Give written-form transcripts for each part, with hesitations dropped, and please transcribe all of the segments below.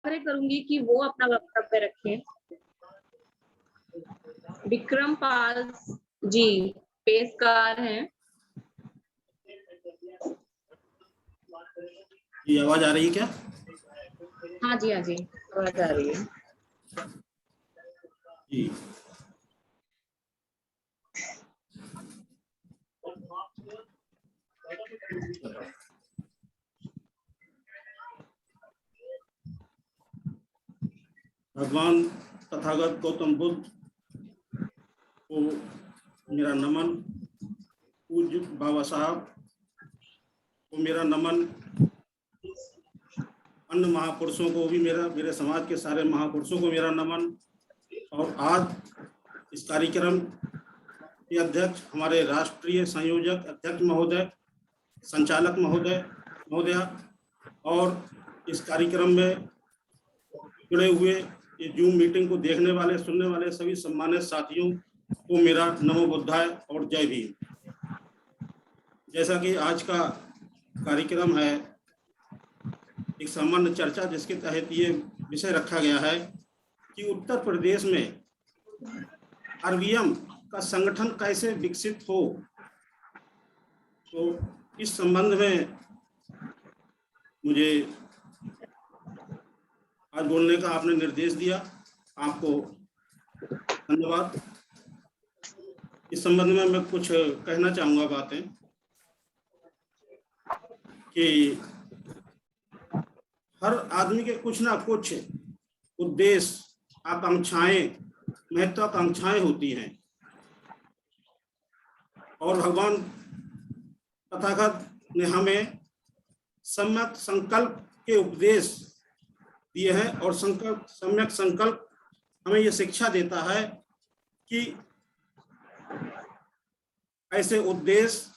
आग्रह करूंगी कि वो अपना वक्तव्य रखें। विक्रम पाल जी पेशकार हैं। ये आवाज आ रही है क्या? हाँ जी आवाज आ रही है जी। भगवान तथागत गौतम बुद्ध को मेरा नमन, पूज्य बाबा साहब को मेरा नमन, अन्य महापुरुषों को भी मेरे समाज के सारे महापुरुषों को मेरा नमन। और आज इस कार्यक्रम के अध्यक्ष हमारे राष्ट्रीय संयोजक अध्यक्ष महोदय, संचालक महोदया और इस कार्यक्रम में जुड़े हुए ये जूम मीटिंग को देखने वाले सुनने वाले सभी सम्मानित साथियों को मेरा नमो बुद्धाय और जय भीम। जैसा कि आज का कार्यक्रम है एक सामान्य चर्चा, जिसके तहत ये विषय रखा गया है कि उत्तर प्रदेश में आरवीएम का संगठन कैसे विकसित हो। तो इस संबंध में मुझे आज बोलने का आपने निर्देश दिया, आपको धन्यवाद। इस संबंध में मैं कुछ कहना चाहूँगा बातें कि हर आदमी के कुछ ना कुछ उद्देश्य, आकांक्षाएं, महत्वाकांक्षाएं होती हैं और भगवान तथागत ने हमें सम्यक संकल्प के उपदेश दिए हैं और सम्यक संकल्प हमें ये शिक्षा देता है कि ऐसे उद्देश्य,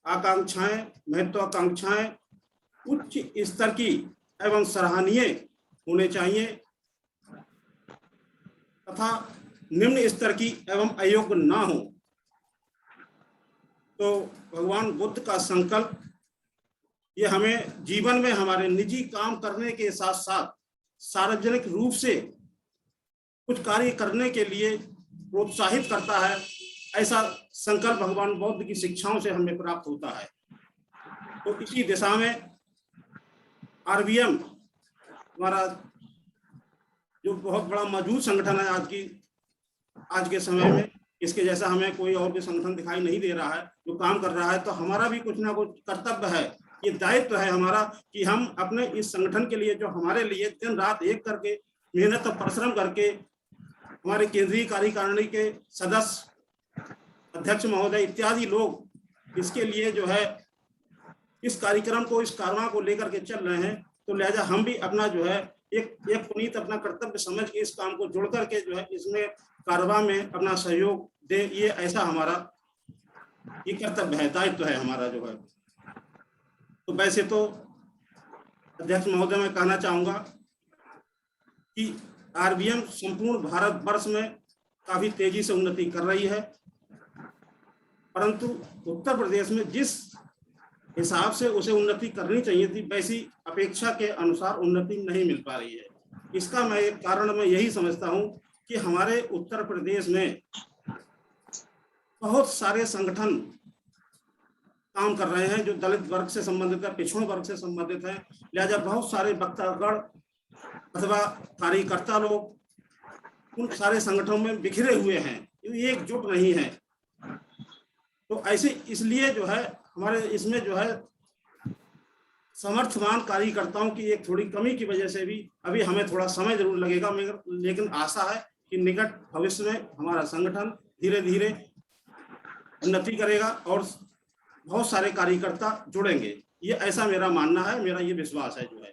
आकांक्षाएं, महत्वाकांक्षाएं उच्च स्तर की एवं सराहनीय होने चाहिए तथा निम्न स्तर की एवं अयोग्य ना हो। तो भगवान बुद्ध का संकल्प ये हमें जीवन में हमारे निजी काम करने के साथ साथ सार्वजनिक रूप से कुछ कार्य करने के लिए प्रोत्साहित करता है। ऐसा संकल्प भगवान बुद्ध की शिक्षाओं से हमें प्राप्त होता है। तो इसी दिशा में आरवीएम हमारा जो बहुत बड़ा मजबूत संगठन है आज के समय में, इसके जैसा हमें कोई और भी संगठन दिखाई नहीं दे रहा है जो काम कर रहा है। तो हमारा भी कुछ ना कुछ कर्तव्य है, ये दायित्व है हमारा कि हम अपने इस संगठन के लिए, जो हमारे लिए दिन रात एक करके मेहनत और परिश्रम करके हमारे केंद्रीय कार्यकारिणी के सदस्य, अध्यक्ष महोदय इत्यादि लोग इसके लिए जो है इस कार्यक्रम को, इस कारवां को लेकर के चल रहे हैं। तो लिहाजा हम भी अपना जो है एक पुनीत अपना कर्तव्य समझ के इस काम को जोड़ करके जो है इसमें कारवां में अपना सहयोग दे। ये ऐसा हमारा ये कर्तव्य है, दायित्व है हमारा जो है। तो वैसे तो अध्यक्ष महोदय मैं कहना चाहूंगा कि आरवीएम संपूर्ण भारत वर्ष में काफी तेजी से उन्नति कर रही है, परंतु उत्तर प्रदेश में जिस हिसाब से उसे उन्नति करनी चाहिए थी वैसी अपेक्षा के अनुसार उन्नति नहीं मिल पा रही है। इसका मैं एक कारण मैं यही समझता हूं कि हमारे उत्तर प्रदेश में बहुत सारे संगठन काम कर रहे हैं जो दलित वर्ग से संबंधित है, पिछड़ों वर्ग से संबंधित है। लिहाजा बहुत सारे वक्तागण अथवा कार्यकर्ता लोग उन सारे संगठनों में बिखरे हुए हैं, एकजुट नहीं है। तो ऐसे इसलिए जो है हमारे इसमें जो है समर्थवान कार्यकर्ताओं की एक थोड़ी कमी की वजह से भी अभी हमें थोड़ा समय जरूर लगेगा, मगर लेकिन आशा है कि निकट भविष्य में हमारा संगठन धीरे धीरे उन्नति करेगा और बहुत सारे कार्यकर्ता जुड़ेंगे। ये ऐसा मेरा मानना है, मेरा ये विश्वास है जो है।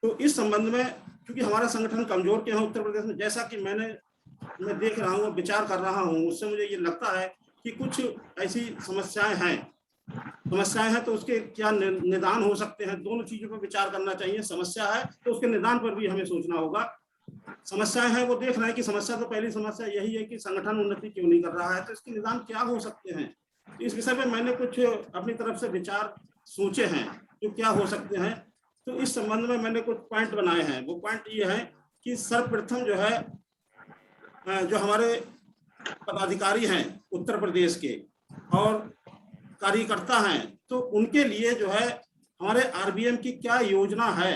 तो इस संबंध में क्योंकि हमारा संगठन कमजोर के हैं उत्तर प्रदेश में, जैसा कि मैं देख रहा हूँ, विचार कर रहा हूँ, उससे मुझे ये लगता है कि कुछ ऐसी समस्याएं हैं तो उसके क्या निदान हो सकते हैं। दोनों चीजों पर विचार करना चाहिए। समस्या है तो उसके निदान पर भी हमें सोचना होगा। समस्याएं हैं वो देख रहे हैं कि समस्या तो पहली समस्या यही है कि संगठन उन्नति क्यों नहीं कर रहा है, तो इसके निदान क्या हो सकते हैं। तो इस विषय में मैंने कुछ अपनी तरफ से विचार सोचे हैं जो क्या हो सकते हैं। तो इस संबंध में मैंने कुछ पॉइंट बनाए हैं। वो पॉइंट ये है कि सर्वप्रथम जो है जो हमारे पदाधिकारी हैं उत्तर प्रदेश के और कार्यकर्ता हैं, तो उनके लिए जो है हमारे आरबीएम की क्या योजना है,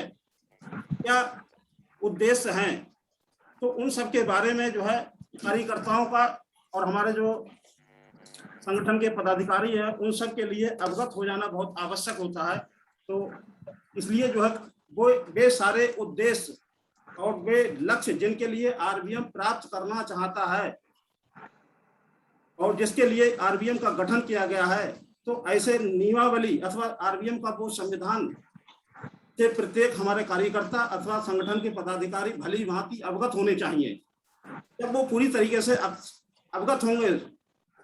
क्या उद्देश्य हैं, तो उन सब के बारे में जो है कार्यकर्ताओं का और हमारे जो संगठन के पदाधिकारी हैं उन सब के लिए अवगत हो जाना बहुत आवश्यक होता है। तो इसलिए जो है वो वे सारे उद्देश्य और वे लक्ष्य जिनके लिए आरबीएम प्राप्त करना चाहता है और जिसके लिए आरबीएम का गठन किया गया है, तो ऐसे नियमावली अथवा आरबीएम का वो संविधान से प्रत्येक हमारे कार्यकर्ता अथवा संगठन के पदाधिकारी भली भांति अवगत होने चाहिए। जब वो पूरी तरीके से अवगत होंगे,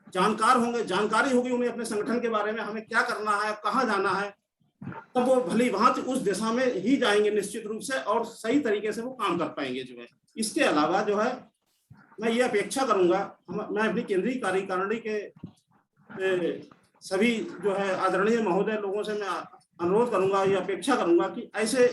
जानकार होंगे, जानकारी होगी उन्हें अपने संगठन के बारे में, हमें क्या करना है, कहाँ जाना है, तब वो भली भांति उस दिशा में ही जाएंगे निश्चित रूप से और सही तरीके से वो काम कर पाएंगे जो है। इसके अलावा जो है मैं ये अपेक्षा करूंगा, मैं अपनी केंद्रीय कार्यकारिणी के सभी जो है आदरणीय महोदय लोगों से मैं अनुरोध करूंगा, ये अपेक्षा करूंगा कि ऐसे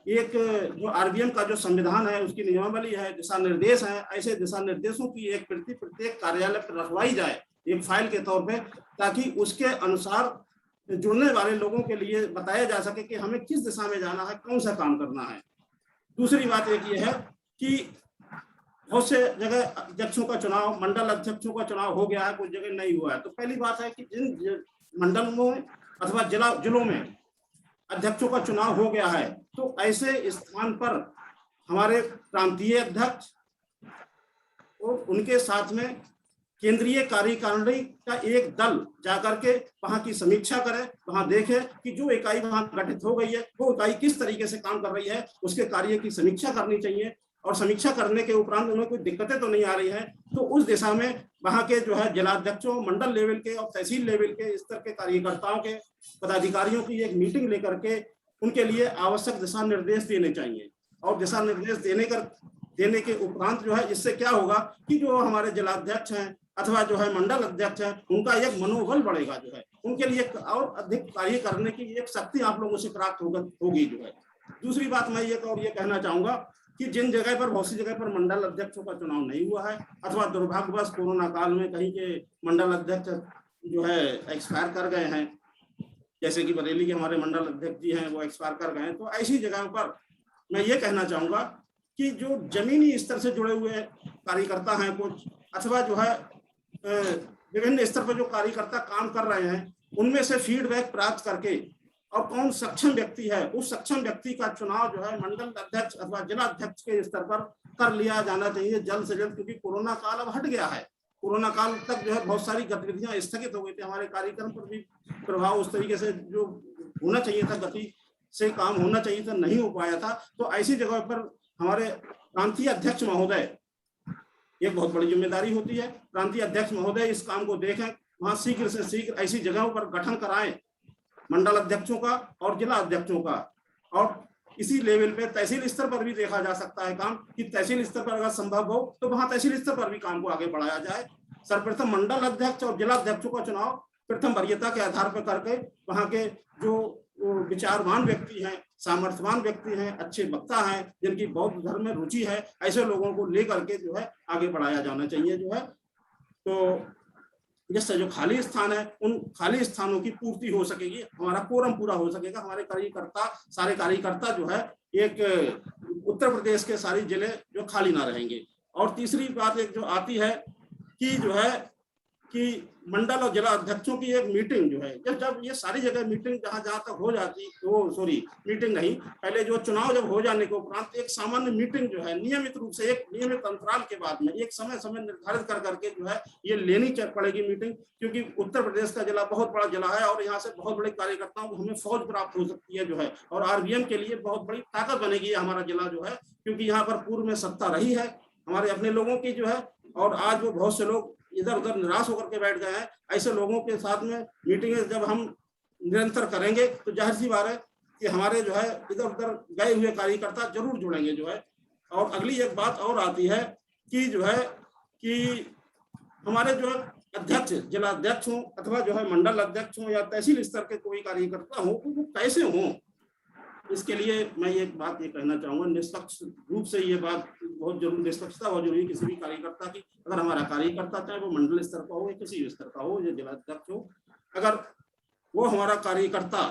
एक जो आरबीएम का जो संविधान है, उसकी नियमावली है, दिशा निर्देश है, ऐसे दिशा निर्देशों की एक प्रति प्रत्येक कार्यालय पर रखवाई जाए एक फाइल के तौर पे, ताकि उसके अनुसार जुड़ने वाले लोगों के लिए बताया जा सके कि हमें किस दिशा में जाना है, कौन सा काम करना है। दूसरी बात एक ये है कि बहुत से जगह अध्यक्षों का चुनाव, मंडल अध्यक्षों का चुनाव हो गया है, कुछ जगह नहीं हुआ है। तो पहली बात है कि जिन मंडलों में अथवा जिलों में अध्यक्षों का चुनाव हो गया है, तो ऐसे स्थान पर हमारे प्रांतीय अध्यक्ष और उनके साथ में केंद्रीय कार्यकारिणी का एक दल जाकर के वहां की समीक्षा करे, वहां देखे कि जो इकाई वहां गठित हो गई है वो इकाई किस तरीके से काम कर रही है, उसके कार्य की समीक्षा करनी चाहिए। और समीक्षा करने के उपरांत उन्हें कोई दिक्कतें तो नहीं आ रही है, तो उस दिशा में वहां के जो है जिलाध्यक्षों, मंडल लेवल के और तहसील लेवल के स्तर के कार्यकर्ताओं के पदाधिकारियों की एक मीटिंग लेकर के उनके लिए आवश्यक दिशा निर्देश देने चाहिए। और दिशा निर्देश देने के उपरांत जो है इससे क्या होगा कि जो हमारे जिलाध्यक्ष हैं अथवा जो है मंडल अध्यक्ष हैं, उनका एक मनोबल बढ़ेगा, जो है उनके लिए और अधिक कार्य करने की एक शक्ति आप लोगों से प्राप्त होगी जो है। दूसरी बात मैं ये कहना चाहूंगा कि जिन जगह पर, बहुत सी जगह पर मंडल अध्यक्षों का चुनाव नहीं हुआ है अथवा दुर्भाग्यवश कोरोना काल में कहीं के मंडल अध्यक्ष जो है एक्सपायर कर गए हैं, जैसे कि बरेली के हमारे मंडल अध्यक्ष जी हैं वो एक्सपायर कर गए हैं, तो ऐसी जगहों पर मैं ये कहना चाहूंगा कि जो जमीनी स्तर से जुड़े हुए कार्यकर्ता हैं कुछ, अथवा जो है विभिन्न स्तर पर जो कार्यकर्ता काम कर रहे हैं, उनमें से फीडबैक प्राप्त करके और कौन सक्षम व्यक्ति है, उस सक्षम व्यक्ति का चुनाव जो है मंडल अध्यक्ष अथवा जिला अध्यक्ष के स्तर पर कर लिया जाना चाहिए जल्द से जल्द, क्योंकि कोरोना काल अब हट गया है। कोरोना काल तक जो है बहुत सारी गतिविधियां स्थगित हो गई थी, हमारे कार्यक्रम पर भी प्रभाव उस तरीके से जो होना चाहिए था, गति से काम होना चाहिए था, नहीं हो पाया था। तो ऐसी जगह पर हमारे प्रांतीय अध्यक्ष महोदय, एक बहुत बड़ी जिम्मेदारी होती है, प्रांतीय अध्यक्ष महोदय इस काम को देखें, वहां शीघ्र से शीघ्र ऐसी जगहों पर गठन कराएं मंडल अध्यक्षों का और जिला अध्यक्षों का। और इसी लेवल पे तहसील स्तर पर भी देखा जा सकता है काम, कि तहसील स्तर पर अगर संभव हो तो वहां तहसील स्तर पर भी काम को आगे बढ़ाया जाए। सर्वप्रथम मंडल अध्यक्ष और जिला अध्यक्षों का चुनाव प्रथम वरीयता के आधार पर करके वहां के जो विचारवान व्यक्ति हैं, सामर्थ्यवान व्यक्ति हैं, अच्छे वक्ता हैं, जिनकी बौद्ध धर्म में रुचि है, ऐसे लोगों को लेकर के जो है आगे बढ़ाया जाना चाहिए जो है। तो जिससे जो खाली स्थान है उन खाली स्थानों की पूर्ति हो सकेगी, हमारा कोरम पूरा हो सकेगा, हमारे सारे कार्यकर्ता जो है एक उत्तर प्रदेश के सारे जिले जो खाली ना रहेंगे। और तीसरी बात एक जो आती है कि जो है कि मंडल और जिला अध्यक्षों की एक मीटिंग जो है, जब ये सारी जगह मीटिंग जहां तक हो जाती, वो सॉरी मीटिंग नहीं, पहले जो चुनाव जब हो जाने के उपरांत एक सामान्य मीटिंग जो है नियमित रूप से एक नियमित अंतराल के बाद में एक समय निर्धारित कर करके जो है ये लेनी पड़ेगी मीटिंग, क्योंकि उत्तर प्रदेश का जिला बहुत बड़ा जिला है और यहाँ से बहुत बड़े कार्यकर्ताओं को हमें फौज प्राप्त हो सकती है जो है, और आरबीएम के लिए बहुत बड़ी ताकत बनेगी हमारा जिला जो है, क्योंकि यहाँ पर पूर्व में सत्ता रही है हमारे अपने लोगों की जो है, और आज वो बहुत से लोग इधर उधर निराश होकर के बैठ गए हैं। ऐसे लोगों के साथ में मीटिंगें जब हम निरंतर करेंगे तो जाहिर सी बात है कि हमारे जो है इधर उधर गए हुए कार्यकर्ता जरूर जुड़ेंगे जो है। और अगली एक बात और आती है कि जो है कि हमारे जो है अध्यक्ष, जिला अध्यक्ष हों अथवा जो है मंडल अध्यक्ष हों या तहसील स्तर के कोई कार्यकर्ता हो, वो कैसे हों, इसके लिए मैं एक बात ये कहना चाहूंगा, निष्पक्ष रूप से ये बात बहुत जरूरी, निष्पक्षता बहुत जरूरी किसी भी कार्यकर्ता की। अगर हमारा कार्यकर्ता चाहे वो मंडल स्तर का हो या किसी भी स्तर का हो या जिलाध्यक्ष हो, अगर वो हमारा कार्यकर्ता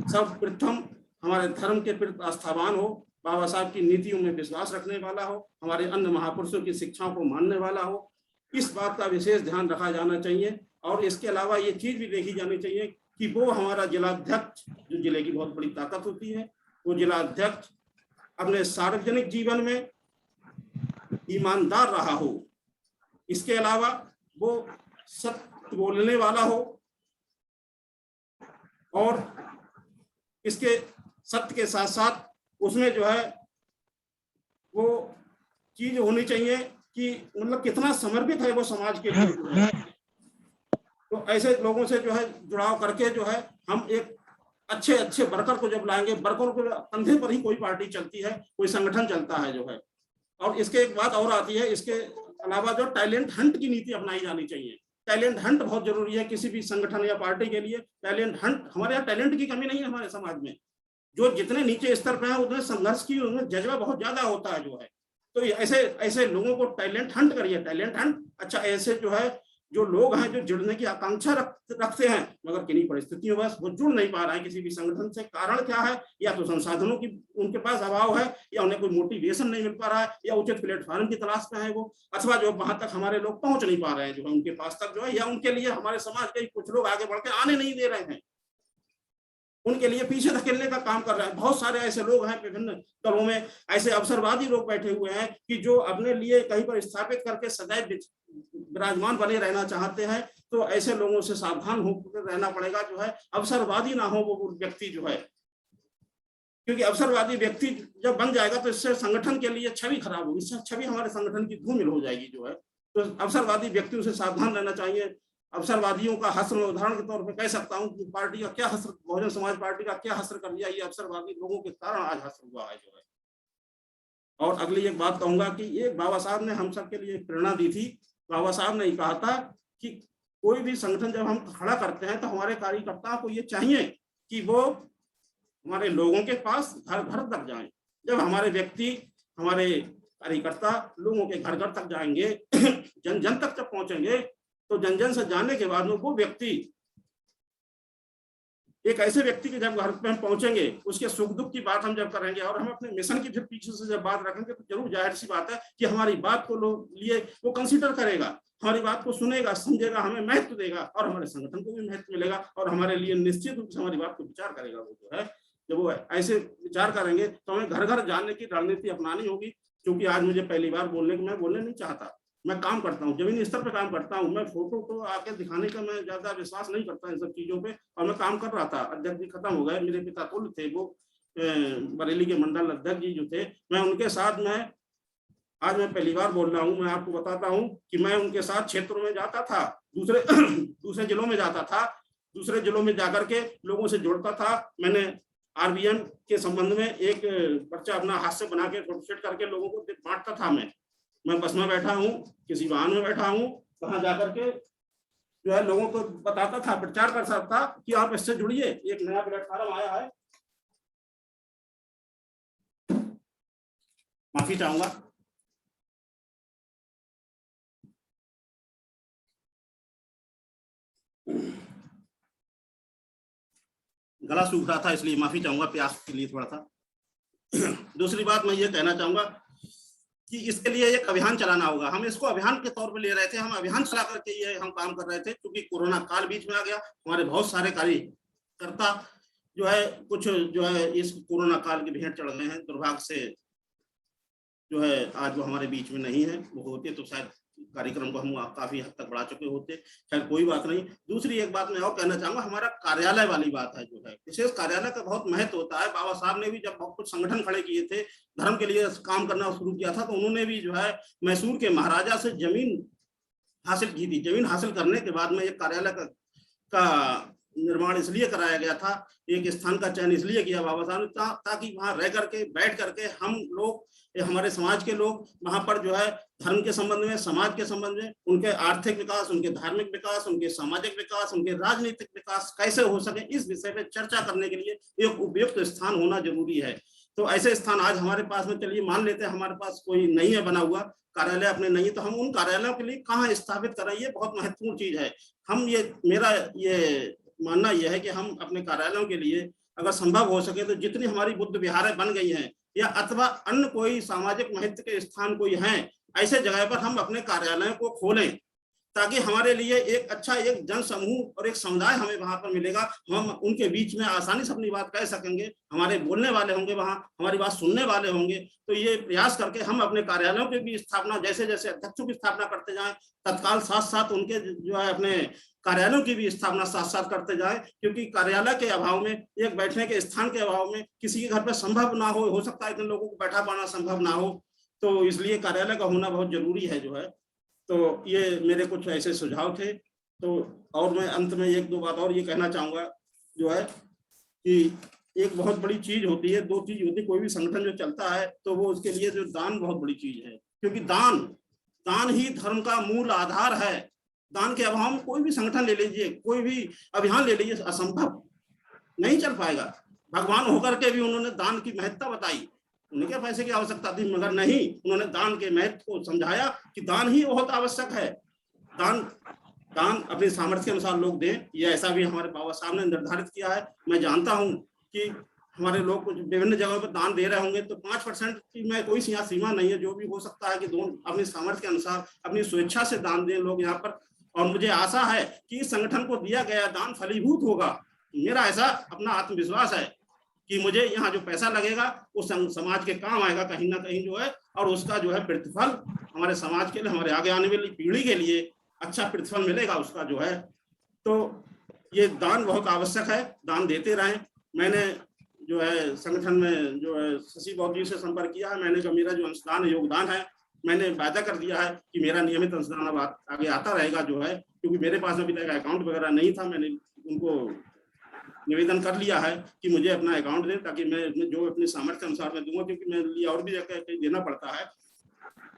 सर्वप्रथम हमारे धर्म के प्रति आस्थावान हो, बाबा साहब की नीतियों में विश्वास रखने वाला हो, हमारे अन्य महापुरुषों की शिक्षाओं को मानने वाला हो, इस बात का विशेष ध्यान रखा जाना चाहिए। और इसके अलावा ये चीज भी देखी जानी चाहिए कि वो हमारा जिलाध्यक्ष, जो जिले की बहुत बड़ी ताकत होती है, वो जिलाध्यक्ष अपने सार्वजनिक जीवन में ईमानदार रहा हो। इसके अलावा वो सत्य बोलने वाला हो और इसके सत्य के साथ साथ उसमें जो है वो चीज होनी चाहिए कि मतलब कितना समर्पित है वो समाज के लिए। तो ऐसे लोगों से जो है जुड़ाव करके जो है हम एक अच्छे अच्छे वर्कर को जब लाएंगे, वर्करों के कंधे पर ही कोई पार्टी चलती है, कोई संगठन चलता है जो है। और इसके एक बात और आती है, इसके अलावा जो टैलेंट हंट की नीति अपनाई जानी चाहिए। टैलेंट हंट बहुत जरूरी है किसी भी संगठन या पार्टी के लिए। टैलेंट हंट, हमारे यहाँ टैलेंट की कमी नहीं है हमारे समाज में। जो जितने नीचे स्तर पे हैं उतने संघर्ष की उनमें जज्बा बहुत ज्यादा होता है जो है। तो ऐसे ऐसे लोगों को टैलेंट हंट करिए, टैलेंट हंट। अच्छा, ऐसे जो है जो लोग हैं जो जुड़ने की आकांक्षा रखते हैं मगर किन्हीं परिस्थितियों बस वो जुड़ नहीं पा रहे हैं किसी भी संगठन से। कारण क्या है? या तो संसाधनों की उनके पास अभाव है, या उन्हें कोई मोटिवेशन नहीं मिल पा रहा है, या उचित प्लेटफॉर्म की तलाश में है वो, अथवा जो वहां तक हमारे लोग पहुंच नहीं पा रहे हैं जो है उनके पास तक जो है, या उनके लिए हमारे समाज के कुछ लोग आगे बढ़ के आने नहीं दे रहे हैं, उनके लिए पीछे धकेलने का काम कर रहे हैं। बहुत सारे ऐसे लोग हैं विभिन्न दलों में, ऐसे अवसरवादी लोग बैठे हुए हैं कि जो अपने लिए कहीं पर स्थापित करके सदैव विराजमान बने रहना चाहते हैं। तो ऐसे लोगों से सावधान होकर रहना पड़ेगा जो है, अवसरवादी ना हो वो व्यक्ति जो है, क्योंकि अवसरवादी व्यक्ति जब बन जाएगा तो इससे संगठन के लिए छवि खराब होगी, छवि हमारे संगठन की धूमिल हो जाएगी जो है। तो अवसरवादी व्यक्तियों से सावधान रहना चाहिए। अवसरवादियों का हस्र मैं उदाहरण के तौर पर कह सकता हूँ कि पार्टी का क्या हस्र, बहुजन समाज पार्टी का क्या हस्र कर दिया, ये अवसरवादी लोगों के कारण आज हस्र हुआ है जो है। और अगली एक बात कहूंगा कि ये बाबा साहब ने हम सबके लिए प्रेरणा दी थी। बाबा साहब ने कहा था कि कोई भी संगठन जब हम खड़ा करते हैं तो हमारे कार्यकर्ताओं को ये चाहिए कि वो हमारे लोगों के पास घर घर तक जाएं। जब हमारे व्यक्ति, हमारे कार्यकर्ता लोगों के घर घर तक जाएंगे, जन जन तक जब पहुंचेंगे, तो जन जन से जाने के बाद में वो व्यक्ति, एक ऐसे व्यक्ति के जब घर पे हम पहुंचेंगे, उसके सुख दुख की बात हम जब करेंगे और हम अपने मिशन की फिर पीछे से जब बात रखेंगे, तो जरूर जाहिर सी बात है कि हमारी बात को लिए वो कंसीडर करेगा, हमारी बात को सुनेगा, समझेगा, हमें महत्व देगा और हमारे संगठन को भी महत्व मिलेगा और हमारे लिए निश्चित रूप से हमारी बात को विचार करेगा वो जो है। जब वो ऐसे विचार करेंगे तो हमें घर घर जाने की रणनीति अपनानी होगी। क्योंकि आज मुझे पहली बार मैं बोलने नहीं चाहता, मैं काम करता हूँ, जमीनी स्तर पे काम करता हूँ। मैं फोटो को आके दिखाने का मैं ज्यादा विश्वास नहीं करता इन सब चीजों पे। और मैं काम कर रहा था, अध्यक्ष जी खत्म हो गए, मेरे पिता कुल थे वो बरेली के मंडल अध्यक्ष जी जो थे, मैं उनके साथ आज मैं पहली बार बोल रहा हूँ। मैं आपको बताता हूँ कि मैं उनके साथ क्षेत्रों में जाता था, दूसरे जिलों में जाता था, दूसरे जिलों में जाकर के लोगों से जुड़ता था। मैंने आरबीएन के संबंध में एक पर्चा अपना हाथ से बना के फोटोस्टेट करके लोगों को बांटता था। मैं बस में बैठा हूँ, किसी वाहन में बैठा हूँ, वहां जाकर के जो है लोगों को बताता था, प्रचार कर सकता था कि आप इससे जुड़िए, एक नया प्लेटफॉर्म आया है। माफी चाहूंगा। गला सूख रहा था इसलिए माफी चाहूंगा, प्यास के लिए थोड़ा सा। दूसरी बात मैं ये कहना चाहूंगा कि इसके लिए एक अभियान चलाना होगा। हम इसको अभियान के तौर पे ले रहे थे, हम अभियान चला करके ये हम काम कर रहे थे। क्योंकि कोरोना काल बीच में आ गया, हमारे बहुत सारे कार्यकर्ता जो है कुछ जो है इस कोरोना काल की भेंट चढ़ गए हैं। दुर्भाग्य से जो है आज वो हमारे बीच में नहीं है, वो होते तो शायद कार्यक्रम को हम काफी हद तक बढ़ा चुके होते। खैर कोई बात नहीं। दूसरी एक बात मैं और कहना चाहूंगा, हमारा कार्यालय वाली बात है जो है, विशेष कार्यालय का बहुत महत्व होता है। बाबा साहब ने भी जब बहुत कुछ संगठन खड़े किए थे, धर्म के लिए काम करना शुरू किया था, तो उन्होंने भी जो है मैसूर के महाराजा से जमीन हासिल की थी। जमीन हासिल करने के बाद में एक कार्यालय का निर्माण इसलिए कराया गया था, एक स्थान का चयन इसलिए किया बाबा साहब ने ताकि वहां रह करके बैठ करके हम लोग हमारे समाज के लोग वहां पर जो है धर्म के संबंध में, समाज के संबंध में, उनके आर्थिक विकास, उनके धार्मिक विकास, उनके सामाजिक विकास, उनके राजनीतिक विकास कैसे हो सके, इस विषय पे चर्चा करने के लिए एक उपयुक्त स्थान होना जरूरी है। तो ऐसे स्थान आज हमारे पास में, चलिए मान लेते हैं हमारे पास कोई नहीं है बना हुआ कार्यालय अपने नहीं, तो हम उन कार्यालयों के लिए कहाँ स्थापित करें, ये बहुत महत्वपूर्ण चीज है। हम मेरा ये मानना यह है कि हम अपने कार्यालयों के लिए अगर संभव हो सके तो जितनी हमारी बुद्ध विहारें बन गई हैं या अथवा अन्य कोई सामाजिक महत्व के स्थान कोई हैं, ऐसे जगह पर हम अपने कार्यालयों को खोलें, ताकि हमारे लिए एक अच्छा एक जन समूह और एक समुदाय हमें वहां पर मिलेगा। हम उनके बीच में आसानी से अपनी बात कह सकेंगे, हमारे बोलने वाले होंगे, वहां हमारी बात सुनने वाले होंगे। तो ये प्रयास करके हम अपने कार्यालयों की भी स्थापना, जैसे जैसे अध्यक्षों की स्थापना करते जाएं, तत्काल साथ साथ उनके जो है अपने कार्यालयों की भी स्थापना साथ साथ करते जाए, क्योंकि कार्यालय के अभाव में, एक बैठने के स्थान के अभाव में किसी के घर पर संभव ना हो सकता है इतने लोगों को बैठा पाना संभव ना हो, तो इसलिए कार्यालय का होना बहुत जरूरी है जो है। तो ये मेरे कुछ ऐसे सुझाव थे। तो और मैं अंत में एक दो बात और ये कहना चाहूंगा जो है कि एक बहुत बड़ी चीज होती है, दो चीज होती है, कोई भी संगठन जो चलता है तो वो उसके लिए जो दान बहुत बड़ी चीज है, क्योंकि दान ही धर्म का मूल आधार है। दान के अभाव में कोई भी संगठन ले लीजिए, कोई भी अभियान ले लीजिए, असंभव, नहीं चल पाएगा। भगवान होकर के भी उन्होंने दान की महत्ता बताई, उन्हें क्या पैसे की आवश्यकता थी, मगर नहीं, उन्होंने दान के महत्व को समझाया कि दान ही बहुत आवश्यक है। दान अपने सामर्थ्य के अनुसार लोग दें, ये ऐसा भी हमारे बाबा साहब ने निर्धारित किया है। मैं जानता हूं कि हमारे लोग कुछ विभिन्न जगहों पर दान दे रहे होंगे, तो 5% की मैं कोई सीमा नहीं है, जो भी हो सकता है कि अपने सामर्थ्य के अनुसार अपनी स्वेच्छा से दान दें लोग यहाँ पर। और मुझे आशा है कि इस संगठन को दिया गया दान फलीभूत होगा। मेरा ऐसा अपना आत्मविश्वास है कि मुझे यहाँ जो पैसा लगेगा वो समाज के काम आएगा कहीं ना कहीं जो है, और उसका जो है प्रतिफल हमारे समाज के लिए, हमारे आगे आने वाली पीढ़ी के लिए अच्छा प्रतिफल मिलेगा उसका जो है। तो ये दान बहुत आवश्यक है, दान देते रहें। मैंने जो है संगठन में जो है शशि बौद्ध जी से संपर्क किया है, मैंने कहा मेरा जो अंशदान योगदान है, मैंने वादा कर दिया है कि मेरा नियमित अंशदान अब आगे आता रहेगा जो है, क्योंकि मेरे पास अभी तक अकाउंट वगैरह नहीं था। मैंने उनको निवेदन कर लिया है कि मुझे अपना अकाउंट दें, ताकि मैं जो अपने सामर्थ्य अनुसार मैं दूंगा, क्योंकि मेरे लिए और भी जगह देना पड़ता है।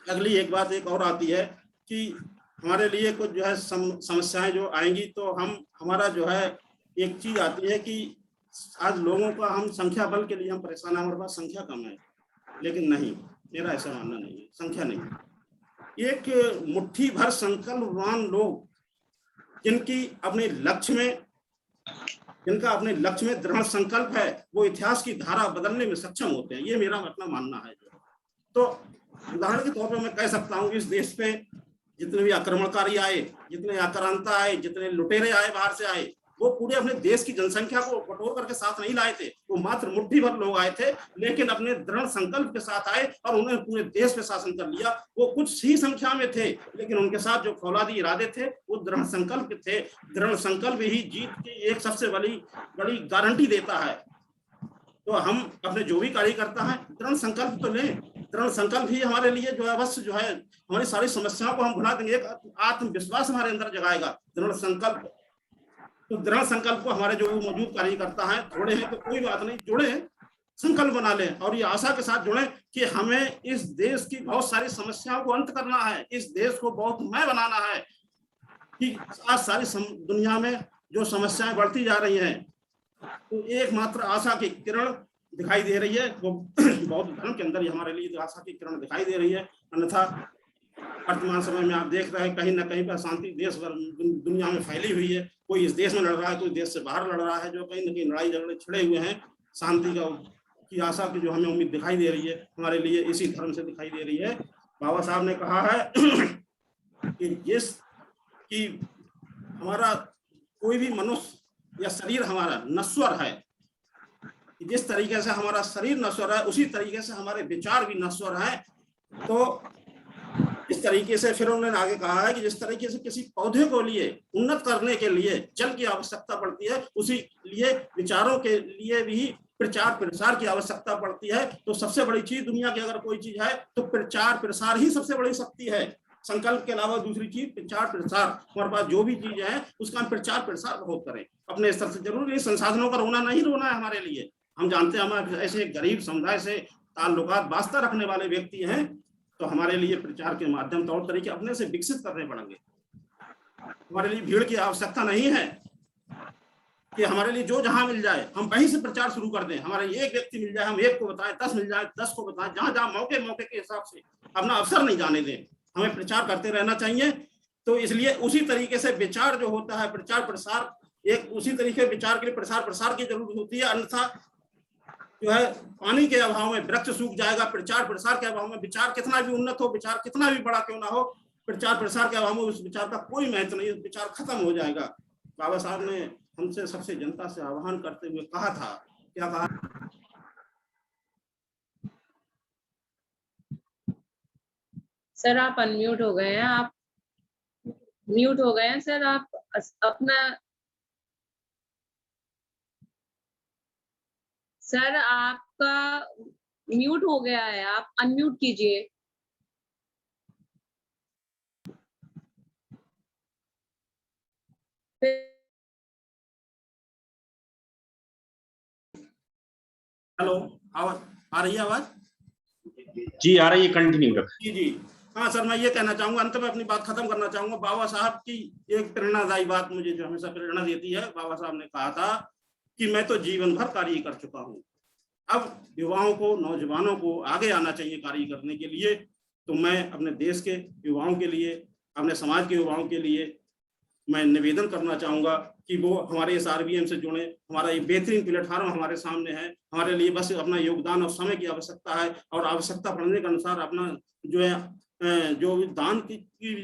अगली एक बात एक और आती है कि हमारे लिए कुछ जो है समस्याएं जो आएंगी, तो हमारा जो है एक चीज आती है कि आज लोगों का हम संख्या बल के लिए हम परेशान, हमारे पास संख्या कम है, लेकिन नहीं, मेरा ऐसा मानना नहीं है, संख्या नहीं। एक मुट्ठी भर संकल्पवान लोग जिनका अपने लक्ष्य में दृढ़ संकल्प है, वो इतिहास की धारा बदलने में सक्षम होते हैं, ये मेरा अपना मानना है। तो उदाहरण के तौर पर मैं कह सकता हूँ, इस देश पे जितने भी आक्रमणकारी आए, जितने आक्रांता आए, जितने लुटेरे आए, बाहर से आए, वो पूरे अपने देश की जनसंख्या को बटोर करके साथ नहीं लाए थे। वो मात्र मुट्ठी भर लोग आए थे, लेकिन अपने दृढ़ संकल्प के साथ आए और उन्होंने पूरे देश पे शासन कर लिया। वो कुछ ही संख्या में थे, लेकिन उनके साथ जो फौलादी इरादे थे वो दृढ़ संकल्प थे। दृढ़ संकल्प ही जीत की एक सबसे बड़ी गारंटी देता है। तो हम अपने जो भी कार्यकर्ता हैं, दृढ़ संकल्प तो लें। दृढ़ संकल्प ही हमारे लिए जो है अवश्य जो है हमारी सारी समस्याओं को हम भुला देंगे, एक आत्मविश्वास हमारे अंदर जगाएगा दृढ़ संकल्प। तो दृढ़ संकल्प को हमारे जो मौजूद कार्यकर्ता हैं, थोड़े हैं तो कोई बात नहीं, जुड़े, संकल्प बना लें और ये आशा के साथ जुड़े कि हमें इस देश की बहुत सारी समस्याओं को अंत करना है, इस देश को बहुत मय बनाना है। कि आज सारी दुनिया में जो समस्याएं बढ़ती जा रही हैं, तो एकमात्र आशा की किरण दिखाई दे रही है, वो बौद्ध धर्म के अंदर ही हमारे लिए आशा की किरण दिखाई दे रही है। अन्यथा वर्तमान समय में आप देख रहे हैं कहीं ना कहीं पर शांति देश भर दुनिया में फैली हुई है। कोई इस देश में लड़ रहा है, कोई देश से बाहर लड़ रहा है, जो कहीं ना कहीं लड़ाई झगड़े छिड़े हुए हैं। शांति की आशा की जो हमें उम्मीद दिखाई दे रही है, हमारे लिए इसी धर्म से दिखाई दे रही है। बाबा साहब ने कहा है कि हमारा कोई भी मनुष्य या शरीर हमारा नश्वर है, जिस तरीके से हमारा शरीर नश्वर है उसी तरीके से हमारे विचार भी नश्वर है। तो इस तरीके से फिर उन्होंने आगे कहा है कि जिस तरीके से किसी पौधे को लिए उन्नत करने के लिए जल की आवश्यकता पड़ती है, उसी लिए विचारों के लिए भी प्रचार प्रसार की आवश्यकता पड़ती है। तो सबसे बड़ी चीज दुनिया की अगर कोई चीज है तो प्रचार प्रसार ही सबसे बड़ी शक्ति है। संकल्प के अलावा दूसरी चीज प्रचार प्रसार। हमारे पास जो भी चीज है उसका हम प्रचार प्रसार बहुत करें अपने स्तर से। जरूर नहीं संसाधनों का रोना नहीं रोना है हमारे लिए, हम जानते हैं हम ऐसे गरीब समुदाय से ताल्लुकात वास्ता रखने वाले व्यक्ति हैं, तो हमारे लिए प्रचार के माध्यम तौर तरीके अपने से विकसित करने पड़ेंगे। हमारे लिए भीड़ की आवश्यकता नहीं है कि हमारे लिए जो जहां मिल जाए हम वहीं से प्रचार शुरू कर दें। हमारे एक व्यक्ति मिल जाए, हम एक को बताएं, 10 मिल जाए 10 को बताएं, जहां जहां मौके मौके के हिसाब से अपना अवसर नहीं जाने दें, हमें प्रचार करते रहना चाहिए। तो इसलिए उसी तरीके से विचार जो होता है, प्रचार प्रसार, एक उसी तरीके विचार के लिए प्रसार प्रसार की जरूरत होती है। अन्यथा जो है पानी के अभाव में वृक्ष सूख जाएगा, प्रचार प्रसार के अभाव में विचार कितना भी उन्नत हो, विचार कितना भी बड़ा क्यों ना हो, प्रचार प्रसार के अभाव में उस विचार का कोई महत्व नहीं, विचार खत्म हो जाएगा। बाबा साहब ने हमसे सबसे जनता से आह्वान करते हुए कहा था, क्या कहा? सर आप अनम्यूट हो गए हैं, आप म्यूट हो गए हैं सर, आप अपना, सर आपका म्यूट हो गया है, आप अनम्यूट कीजिए। हेलो, आवाज आ रही है? आवाज जी आ रही है, कंटिन्यू रखिए। जी। हाँ सर, मैं ये कहना चाहूंगा, अंत में अपनी बात खत्म करना चाहूंगा। बाबा साहब की एक प्रेरणादायी बात मुझे जो हमेशा प्रेरणा देती है, बाबा साहब ने कहा था कि मैं तो जीवन भर कार्य कर चुका हूँ, अब युवाओं को, नौजवानों को आगे आना चाहिए कार्य करने के लिए। तो मैं अपने देश के युवाओं के लिए, अपने समाज के युवाओं के लिए मैं निवेदन करना चाहूंगा कि वो हमारे इस RBM से जुड़े। हमारा ये बेहतरीन प्लेटफॉर्म हमारे सामने है, हमारे लिए बस अपना योगदान और समय की आवश्यकता है, और आवश्यकता पड़ने के अनुसार अपना जो है जो दान की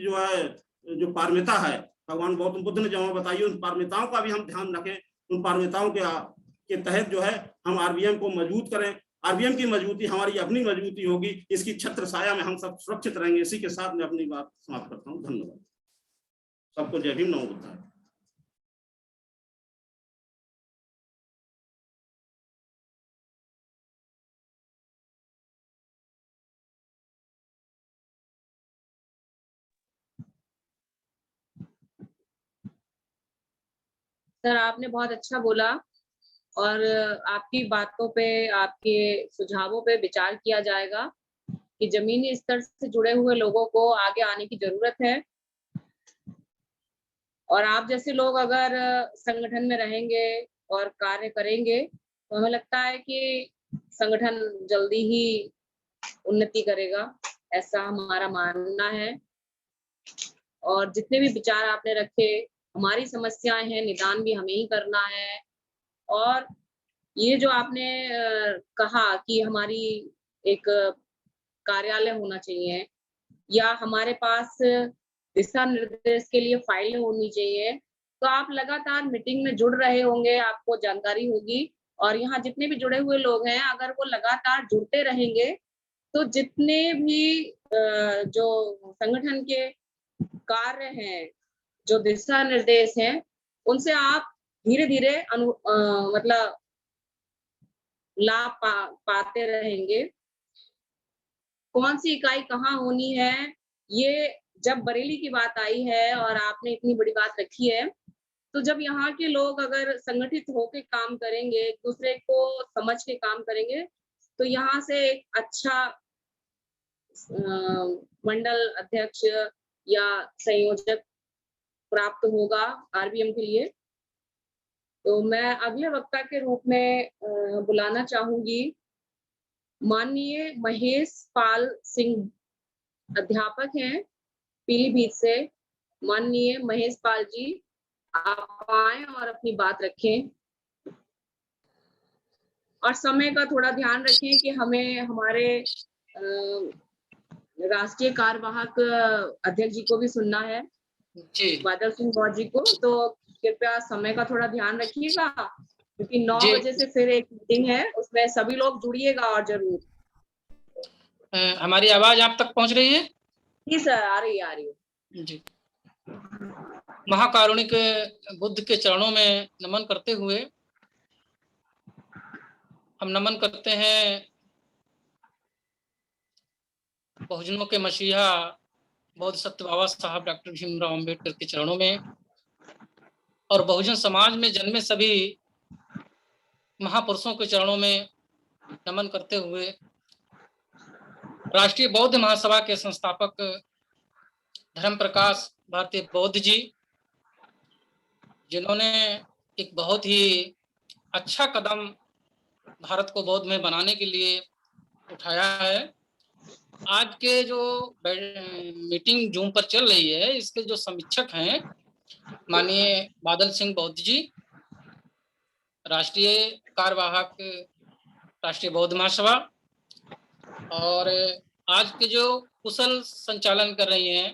जो है जो पारमिता है, भगवान गौतम बुद्ध ने जहाँ बताई, उन पारमिताओं का भी हम ध्यान रखें। उन पारमिताओं के तहत जो है हम RBM को मजबूत करें। RBM की मजबूती हमारी अपनी मजबूती होगी, इसकी छत्र छाया में हम सब सुरक्षित रहेंगे। इसी के साथ मैं अपनी बात समाप्त करता हूँ। धन्यवाद सबको। जय भीम, नमो बुद्धाय। सर आपने बहुत अच्छा बोला, और आपकी बातों पे, आपके सुझावों पे विचार किया जाएगा कि जमीनी स्तर से जुड़े हुए लोगों को आगे आने की जरूरत है। और आप जैसे लोग अगर संगठन में रहेंगे और कार्य करेंगे, तो हमें लगता है कि संगठन जल्दी ही उन्नति करेगा, ऐसा हमारा मानना है। और जितने भी विचार आपने रखे, हमारी समस्याएं हैं, निदान भी हमें ही करना है। और ये जो आपने कहा कि हमारी एक कार्यालय होना चाहिए, या हमारे पास दिशा निर्देश के लिए फाइलें होनी चाहिए, तो आप लगातार मीटिंग में जुड़ रहे होंगे, आपको जानकारी होगी। और यहाँ जितने भी जुड़े हुए लोग हैं, अगर वो लगातार जुड़ते रहेंगे, तो जितने भी जो संगठन के कार्य हैं, जो दिशा निर्देश हैं, उनसे आप धीरे-धीरे मतलब लाभ पाते रहेंगे। कौन सी इकाई कहाँ होनी है, ये जब बरेली की बात आई है और आपने इतनी बड़ी बात रखी है, तो जब यहाँ के लोग अगर संगठित होकर काम करेंगे, एक दूसरे को समझ के काम करेंगे, तो यहाँ से एक अच्छा मंडल अध्यक्ष या संयोजक प्राप्त होगा RBM के लिए। तो मैं अगले वक्ता के रूप में बुलाना चाहूंगी माननीय महेश पाल सिंह, अध्यापक हैं पीलीभीत से। माननीय महेश पाल जी, आप आए और अपनी बात रखें, और समय का थोड़ा ध्यान रखें कि हमें हमारे राष्ट्रीय कार्यवाहक अध्यक्ष जी को भी सुनना है, बादल सिंह गौर जी को। तो कृपया समय का थोड़ा ध्यान रखिएगा, क्योंकि 9 बजे से फिर एक मीटिंग है, उसमें सभी लोग जुड़िएगा। और जरूर हमारी आवाज आप तक पहुंच रही है? जी सर, आ रही है जी। महाकारुणिक बुद्ध के चरणों में नमन करते हुए हम नमन करते हैं बहुजनों के मसीहा बौद्ध सत्य बाबा साहब डॉक्टर भीमराव अम्बेडकर के चरणों में, और बहुजन समाज में जन्मे सभी महापुरुषों के चरणों में नमन करते हुए राष्ट्रीय बौद्ध महासभा के संस्थापक धर्म प्रकाश भारती बौद्ध जी, जिन्होंने एक बहुत ही अच्छा कदम भारत को बौद्ध में बनाने के लिए उठाया है। आज के जो मीटिंग जूम पर चल रही है, इसके जो समीक्षक हैं माननीय बादल सिंह बौद्ध जी, राष्ट्रीय कार्यवाहक राष्ट्रीय बौद्ध महासभा, और आज के जो कुशल संचालन कर रही हैं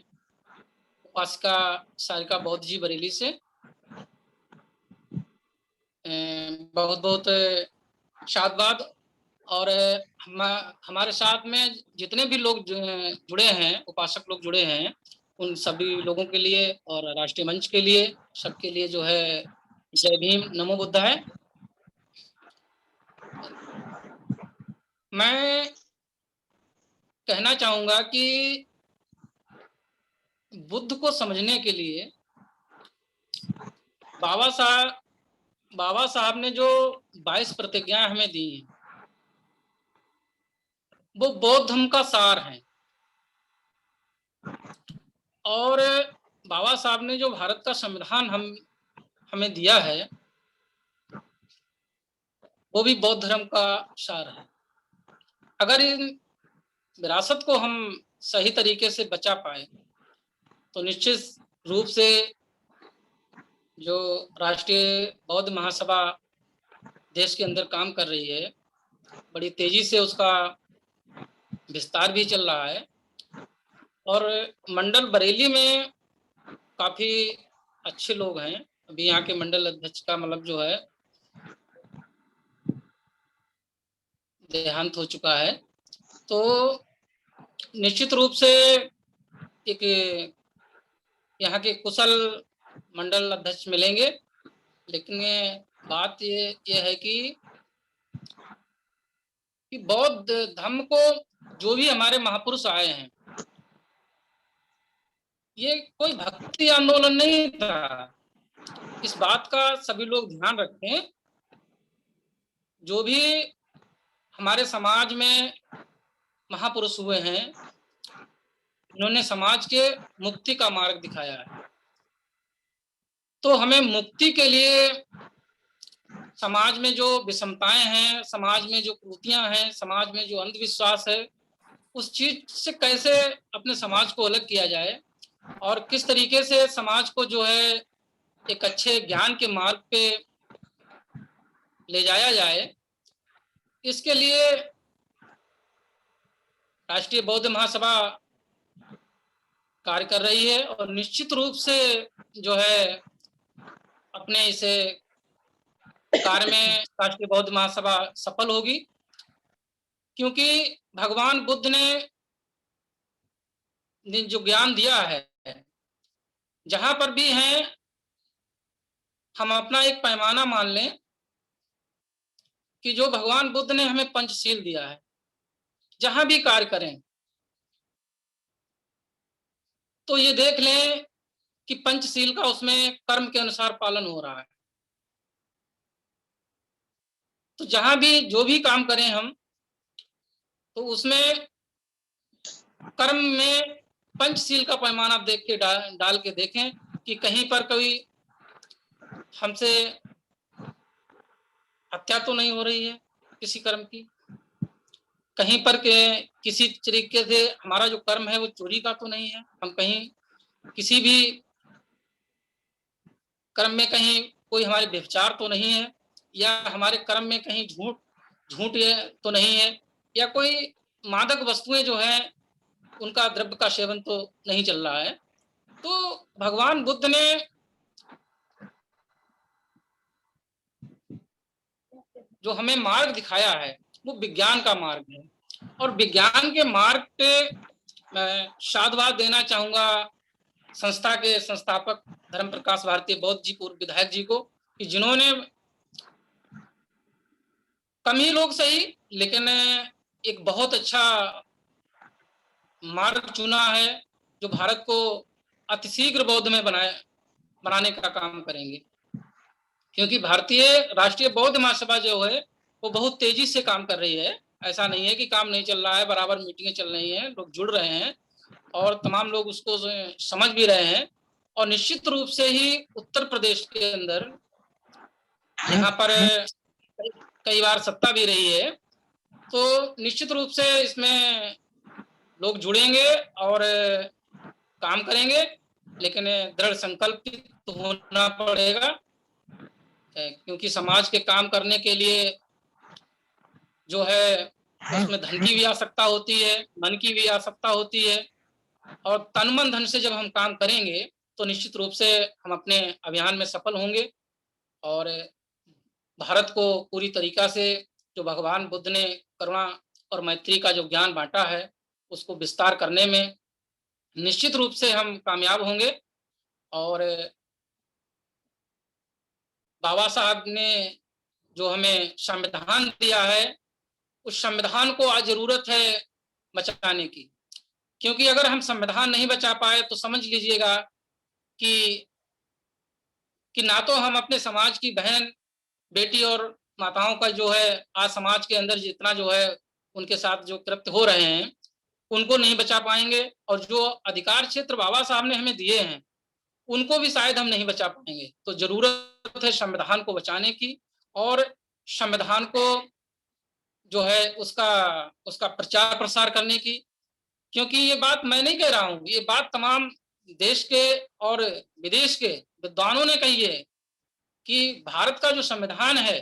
उपासिका सारिका बौद्ध जी बरेली से, बहुत बहुत शादबाद। और हमारे साथ में जितने भी लोग जुड़े हैं, उपासक लोग जुड़े हैं, उन सभी लोगों के लिए और राष्ट्रीय मंच के लिए, सबके लिए जो है जय भीम, नमो बुद्धाय। मैं कहना चाहूंगा कि बुद्ध को समझने के लिए बाबा साहब ने जो 22 प्रतिज्ञाएं हमें दी हैं, वो बौद्ध धर्म का सार है। और बाबा साहब ने जो भारत का संविधान हमें दिया है, वो भी बौद्ध धर्म का सार है। अगर इन विरासत को हम सही तरीके से बचा पाए तो निश्चित रूप से जो राष्ट्रीय बौद्ध महासभा देश के अंदर काम कर रही है, बड़ी तेजी से उसका विस्तार भी चल रहा है। और मंडल बरेली में काफी अच्छे लोग हैं। अभी यहाँ के मंडल अध्यक्ष का मतलब जो है देहांत हो चुका है, तो निश्चित रूप से एक यहाँ के कुशल मंडल अध्यक्ष मिलेंगे। लेकिन बात ये है कि बौद्ध धर्म को जो भी हमारे महापुरुष आए हैं, ये कोई भक्ति आंदोलन नहीं था। इस बात का सभी लोग ध्यान रखें। जो भी हमारे समाज में महापुरुष हुए हैं, इन्होंने समाज के मुक्ति का मार्ग दिखाया है। तो हमें मुक्ति के लिए समाज में जो विषमताएं हैं, समाज में जो कुरीतियां हैं, समाज में जो अंधविश्वास है, उस चीज से कैसे अपने समाज को अलग किया जाए और किस तरीके से समाज को जो है एक अच्छे ज्ञान के मार्ग पे ले जाया जाए, इसके लिए राष्ट्रीय बौद्ध महासभा कार्य कर रही है। और निश्चित रूप से जो है अपने इसे कार्य में राष्ट्रीय बौद्ध महासभा सफल होगी, क्योंकि भगवान बुद्ध ने जो ज्ञान दिया है, जहां पर भी हैं, हम अपना एक पैमाना मान लें कि जो भगवान बुद्ध ने हमें पंचशील दिया है, जहां भी कार्य करें तो ये देख लें कि पंचशील का उसमें कर्म के अनुसार पालन हो रहा है। तो जहां भी जो भी काम करें हम, तो उसमें कर्म में पंचशील का पैमाना देख के डाल के देखें कि कहीं पर कोई हमसे हत्या तो नहीं हो रही है किसी कर्म की, कहीं पर के किसी तरीके से हमारा जो कर्म है वो चोरी का तो नहीं है, हम कहीं किसी भी कर्म में कहीं कोई हमारे व्यभिचार तो नहीं है, या हमारे कर्म में कहीं झूठ तो नहीं है, या कोई मादक वस्तुएं जो हैं उनका द्रव्य का सेवन तो नहीं चल रहा है। तो भगवान बुद्ध ने जो हमें मार्ग दिखाया है वो विज्ञान का मार्ग है। और विज्ञान के मार्ग पे मैं साधुवाद देना चाहूंगा संस्था के संस्थापक धर्म प्रकाश भारती बौद्ध जी, पूर्व विधायक जी को, कि जिन्होंने कम ही लोग सही लेकिन एक बहुत अच्छा मार्ग चुना है, जो भारत को अतिशीघ्र बौद्ध में बनाने का काम करेंगे। क्योंकि भारतीय राष्ट्रीय बौद्ध महासभा जो है वो बहुत तेजी से काम कर रही है ऐसा नहीं है कि काम नहीं चल रहा है, बराबर मीटिंगें चल रही हैं, लोग जुड़ रहे हैं और तमाम लोग उसको समझ भी रहे हैं। और निश्चित रूप से ही उत्तर प्रदेश के अंदर यहाँ पर कई बार सत्ता भी रही है, तो निश्चित रूप से इसमें लोग जुड़ेंगे और काम करेंगे, लेकिन दृढ़ संकल्पित होना पड़ेगा, क्योंकि समाज के काम करने के लिए जो है उसमें धन की भी आवश्यकता होती है, मन की भी आवश्यकता होती है, और तन मन धन से जब हम काम करेंगे तो निश्चित रूप से हम अपने अभियान में सफल होंगे और भारत को पूरी तरीका से जो भगवान बुद्ध ने करुणा और मैत्री का जो ज्ञान बांटा है उसको विस्तार करने में निश्चित रूप से हम कामयाब होंगे। और बाबा साहब ने जो हमें संविधान दिया है, उस संविधान को आज जरूरत है बचाने की, क्योंकि अगर हम संविधान नहीं बचा पाए तो समझ लीजिएगा कि ना तो हम अपने समाज की बहन बेटी और माताओं का जो है आज समाज के अंदर जितना जो है उनके साथ जो कृत्य हो रहे हैं उनको नहीं बचा पाएंगे, और जो अधिकार क्षेत्र बाबा साहब ने हमें दिए हैं उनको भी शायद हम नहीं बचा पाएंगे। तो जरूरत है संविधान को बचाने की और संविधान को जो है उसका प्रचार प्रसार करने की, क्योंकि ये बात मैं नहीं कह रहा हूँ, ये बात तमाम देश के और विदेश के विद्वानों ने कही है कि भारत का जो संविधान है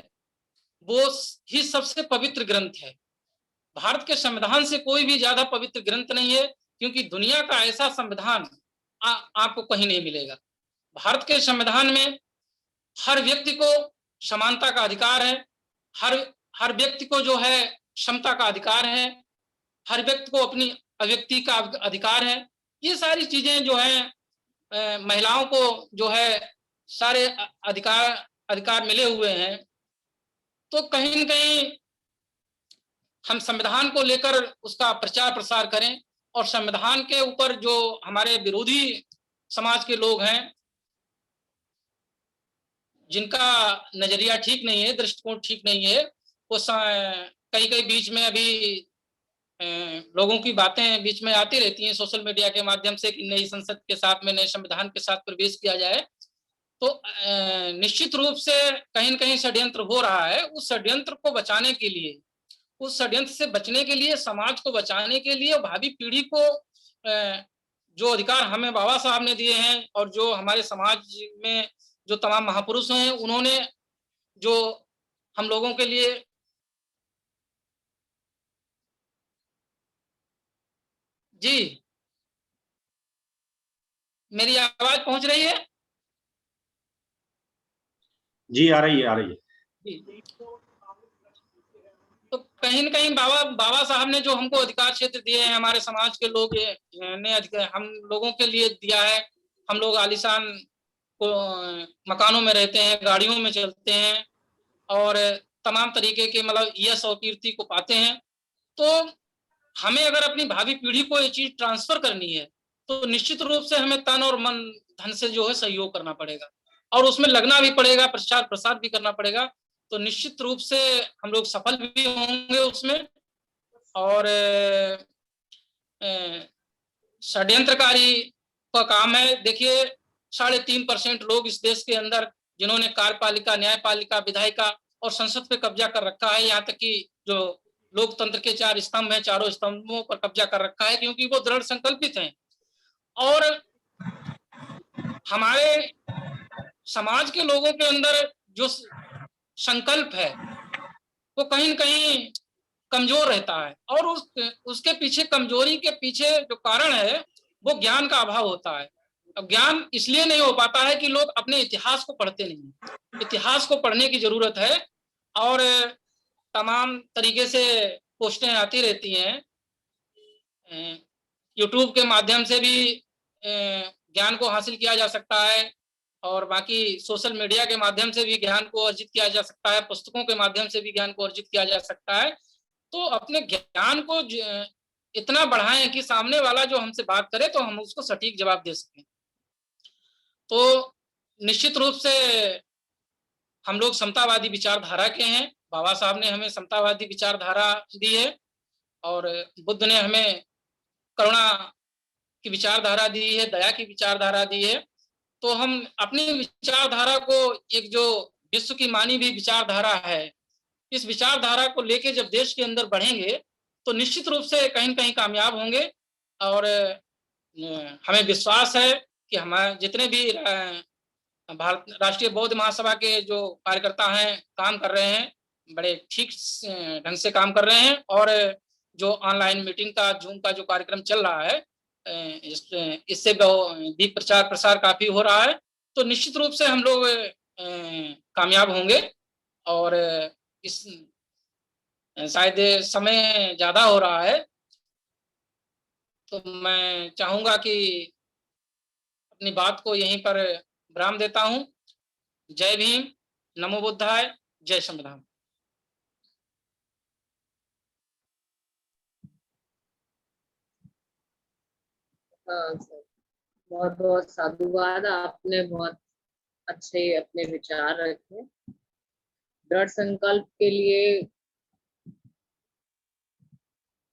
वो ही सबसे पवित्र ग्रंथ है। भारत के संविधान से कोई भी ज्यादा पवित्र ग्रंथ नहीं है, क्योंकि दुनिया का ऐसा संविधान आपको कहीं नहीं मिलेगा। भारत के संविधान में हर व्यक्ति को समानता का अधिकार है, हर व्यक्ति को जो है क्षमता का अधिकार है, हर व्यक्ति को अपनी अभिव्यक्ति का अधिकार है। ये सारी चीजें जो है महिलाओं को जो है सारे अधिकार मिले हुए हैं। तो कहीं न कहीं हम संविधान को लेकर उसका प्रचार प्रसार करें, और संविधान के ऊपर जो हमारे विरोधी समाज के लोग हैं जिनका नजरिया ठीक नहीं है, दृष्टिकोण ठीक नहीं है, वो कई बीच में अभी लोगों की बातें बीच में आती रहती हैं सोशल मीडिया के माध्यम से कि नई संसद के साथ में नए संविधान के साथ प्रवेश किया जाए। तो निश्चित रूप से कहीं न कहीं षड्यंत्र हो रहा है। उस षड्यंत्र को बचाने के लिए, उस षड्यंत्र से बचने के लिए, समाज को बचाने के लिए, भावी पीढ़ी को जो अधिकार हमें बाबा साहब ने दिए हैं और जो हमारे समाज में जो तमाम महापुरुष हैं उन्होंने जो हम लोगों के लिए जी मेरी आवाज पहुंच रही है? जी आ रही है जी। तो कहीं न कहीं बाबा साहब ने जो हमको अधिकार क्षेत्र दिए हैं, हमारे समाज के लोग ने हम लोगों के लिए दिया है। हम लोग आलीशान मकानों में रहते हैं, गाड़ियों में चलते हैं और तमाम तरीके के मतलब यश और कीर्ति को पाते हैं। तो हमें अगर अपनी भावी पीढ़ी को ये चीज ट्रांसफर करनी है तो निश्चित रूप से हमें तन और मन धन से जो है सहयोग करना पड़ेगा और उसमें लगना भी पड़ेगा, प्रचार प्रसार भी करना पड़ेगा। तो निश्चित रूप से हम लोग सफल भी होंगे उसमें। और षड्यंत्रकारी का काम है। देखिए 3.5% लोग इस देश के अंदर जिन्होंने कार्यपालिका, न्यायपालिका, विधायिका और संसद पे कब्जा कर रखा है, यहाँ तक कि जो लोकतंत्र के 4 स्तंभ हैं, चारों स्तंभों पर कब्जा कर रखा है, क्योंकि वो दृढ़ संकल्पित हैं। और हमारे समाज के लोगों के अंदर जो संकल्प है वो कहीं न कहीं कमजोर रहता है, और उसके पीछे, कमजोरी के पीछे जो कारण है वो ज्ञान का अभाव होता है। अब ज्ञान इसलिए नहीं हो पाता है कि लोग अपने इतिहास को पढ़ते नहीं। इतिहास को पढ़ने की जरूरत है और तमाम तरीके से पोस्टें आती रहती हैं। यूट्यूब के माध्यम से भी ज्ञान को हासिल किया जा सकता है और बाकी सोशल मीडिया के माध्यम से भी ज्ञान को अर्जित किया जा सकता है, पुस्तकों के माध्यम से भी ज्ञान को अर्जित किया जा सकता है। तो अपने ज्ञान को इतना बढ़ाएं कि सामने वाला जो हमसे बात करे तो हम उसको सटीक जवाब दे सकें। तो निश्चित रूप से हम लोग समतावादी विचारधारा के हैं, बाबा साहब ने हमें समतावादी विचारधारा दी है और बुद्ध ने हमें करुणा की विचारधारा दी है, दया की विचारधारा दी है। तो हम अपनी विचारधारा को, एक जो विश्व की मानी हुई विचारधारा है, इस विचारधारा को लेके जब देश के अंदर बढ़ेंगे तो निश्चित रूप से कहीं न कहीं कामयाब होंगे। और हमें विश्वास है कि हमारे जितने भी भारत राष्ट्रीय बौद्ध महासभा के जो कार्यकर्ता हैं, काम कर रहे हैं, बड़े ठीक ढंग से काम कर रहे हैं। और जो ऑनलाइन मीटिंग का, जूम का जो कार्यक्रम चल रहा है, इससे भी प्रचार प्रसार काफी हो रहा है। तो निश्चित रूप से हम लोग कामयाब होंगे। और इस शायद समय ज्यादा हो रहा है, तो मैं चाहूंगा कि अपनी बात को यहीं पर विराम देता हूं। जय भीम, नमो बुद्धाय, जय संविधान। हाँ सर, बहुत बहुत साधुवाद। आपने बहुत अच्छे अपने विचार रखे। दृढ़ संकल्प के लिए,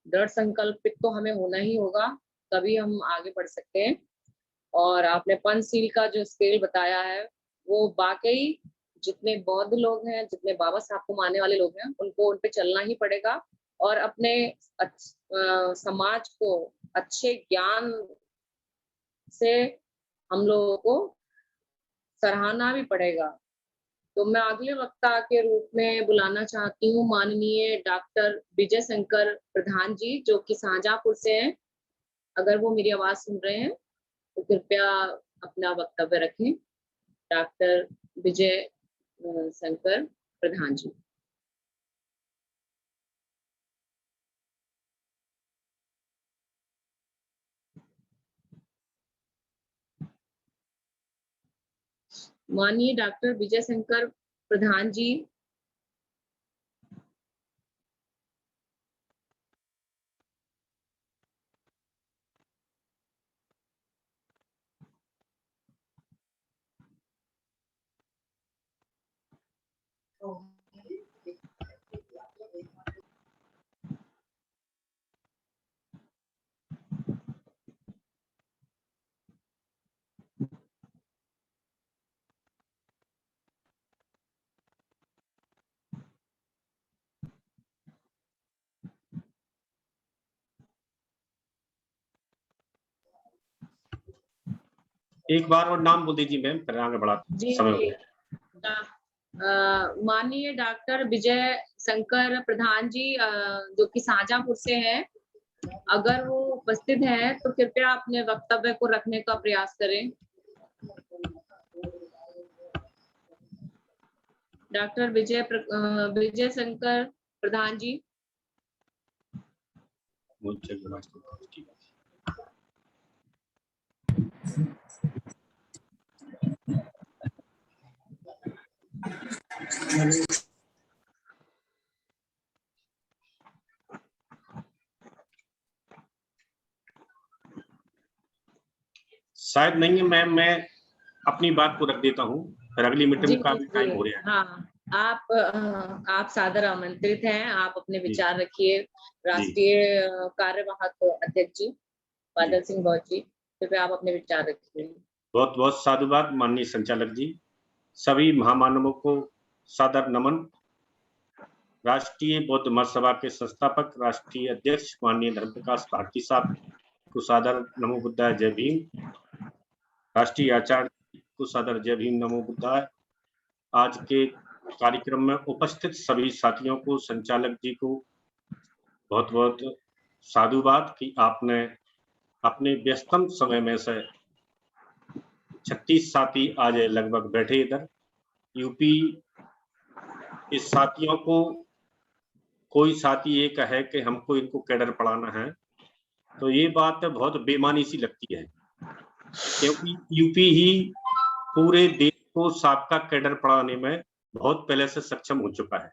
दृढ़ संकल्पित तो हमें होना ही होगा, तभी हम आगे बढ़ सकते हैं। और आपने पंचशील का जो स्केल बताया है, वो वाकई जितने बौद्ध लोग हैं, जितने बाबा साहब को मानने वाले लोग हैं, उनको उन पे चलना ही पड़ेगा। और अपने समाज को अच्छे ज्ञान से हम लोगों को सराहना भी पड़ेगा। तो मैं अगले वक्ता के रूप में बुलाना चाहती हूँ माननीय डॉक्टर विजय शंकर प्रधान जी, जो कि शाहजहांपुर से हैं। अगर वो मेरी आवाज सुन रहे हैं तो कृपया अपना वक्तव्य रखें। डॉक्टर विजय शंकर प्रधान जी। माननीय डॉक्टर विजय शंकर प्रधान जी। एक बार और नाम बोल दीजिए मैम, फिर आगे बढ़ा समय। माननीय डॉक्टर विजय शंकर प्रधान जी, जो कि शाहजहांपुर से हैं, अगर वो उपस्थित हैं तो कृपया अपने वक्तव्य को रखने का प्रयास करें। डॉक्टर विजय शंकर प्रधान जी। शायद नहीं है मैम, मैं अपनी बात को रख देता हूँ, फिर अगली मीटिंग का भी टाइम हो रहा है। हाँ, आप सादर आमंत्रित हैं। आप अपने विचार रखिए। राष्ट्रीय कार्यवाहक अध्यक्ष जी बादल सिंह गौर जी, कृपया आप अपने विचार रखिए। बहुत बहुत साधुवाद माननीय संचालक जी। सभी महामानवों को सादर नमन। राष्ट्रीय बौद्ध महासभा के संस्थापक राष्ट्रीय अध्यक्ष माननीय धर्मप्रकाश भारती साहब को सादर नमो बुद्धाय, जय भीम। राष्ट्रीय आचार्य को सादर जय भीम, नमो बुद्धाय। आज के कार्यक्रम में उपस्थित सभी साथियों को, संचालक जी को बहुत बहुत साधुवाद कि आपने अपने व्यस्तम समय में से 36 साथी आज लगभग बैठे इधर। यूपी इस साथियों को, कोई साथी ये कहे कि हमको इनको कैडर पढ़ाना है, तो ये बात बहुत बेमानी सी लगती है, क्योंकि यूपी ही पूरे देश को साबका कैडर पढ़ाने में बहुत पहले से सक्षम हो चुका है।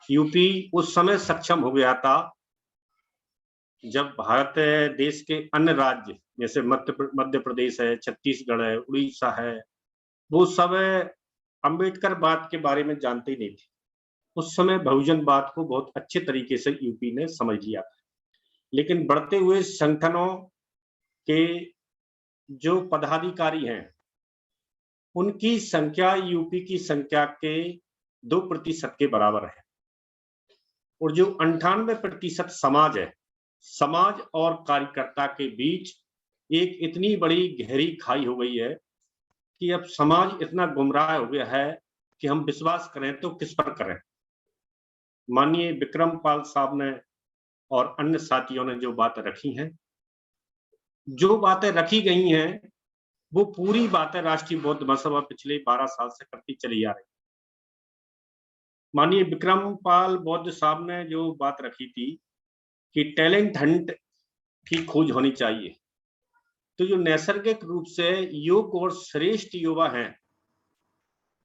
यूपी उस समय सक्षम हो गया था जब भारत देश के अन्य राज्य जैसे मध्य प्रदेश है, छत्तीसगढ़ है, उड़ीसा है, वो सब अंबेडकर बात के बारे में जानते ही नहीं थे। उस समय बहुजनवाद को बहुत अच्छे तरीके से यूपी ने समझ लिया था। लेकिन बढ़ते हुए संगठनों के जो पदाधिकारी हैं, उनकी संख्या यूपी की संख्या के 2% के बराबर है, और जो 98% समाज है, समाज और कार्यकर्ता के बीच एक इतनी बड़ी गहरी खाई हो गई है कि अब समाज इतना गुमराह हो गया है कि हम विश्वास करें तो किस पर करें। माननीय विक्रम पाल साहब ने और अन्य साथियों ने जो बातें रखी हैं, जो बातें रखी गई हैं, वो पूरी बातें राष्ट्रीय बौद्ध महासभा पिछले 12 साल से करती चली आ रही। माननीय विक्रम पाल बौद्ध साहब ने जो बात रखी थी कि टैलेंट हंट की खोज होनी चाहिए, तो जो नैसर्गिक रूप से योग्य और श्रेष्ठ युवा हैं,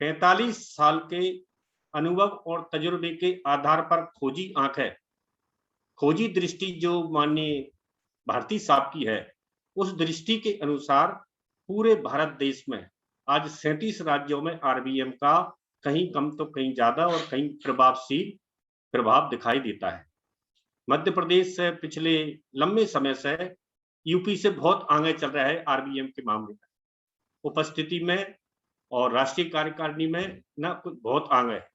45 साल के अनुभव और तजुर्बे के आधार पर खोजी आंख है, खोजी दृष्टि जो माननीय भारती साहब की है, उस दृष्टि के अनुसार पूरे भारत देश में आज 37 राज्यों में आरबीएम का कहीं कम तो कहीं ज्यादा और कहीं प्रभावशील प्रभाव दिखाई देता है। मध्य प्रदेश से पिछले लंबे समय से यूपी से बहुत आगे चल रहा है आरबीएम के मामले में, उपस्थिति में और राष्ट्रीय कार्यकारिणी में ना कुछ बहुत आगे है।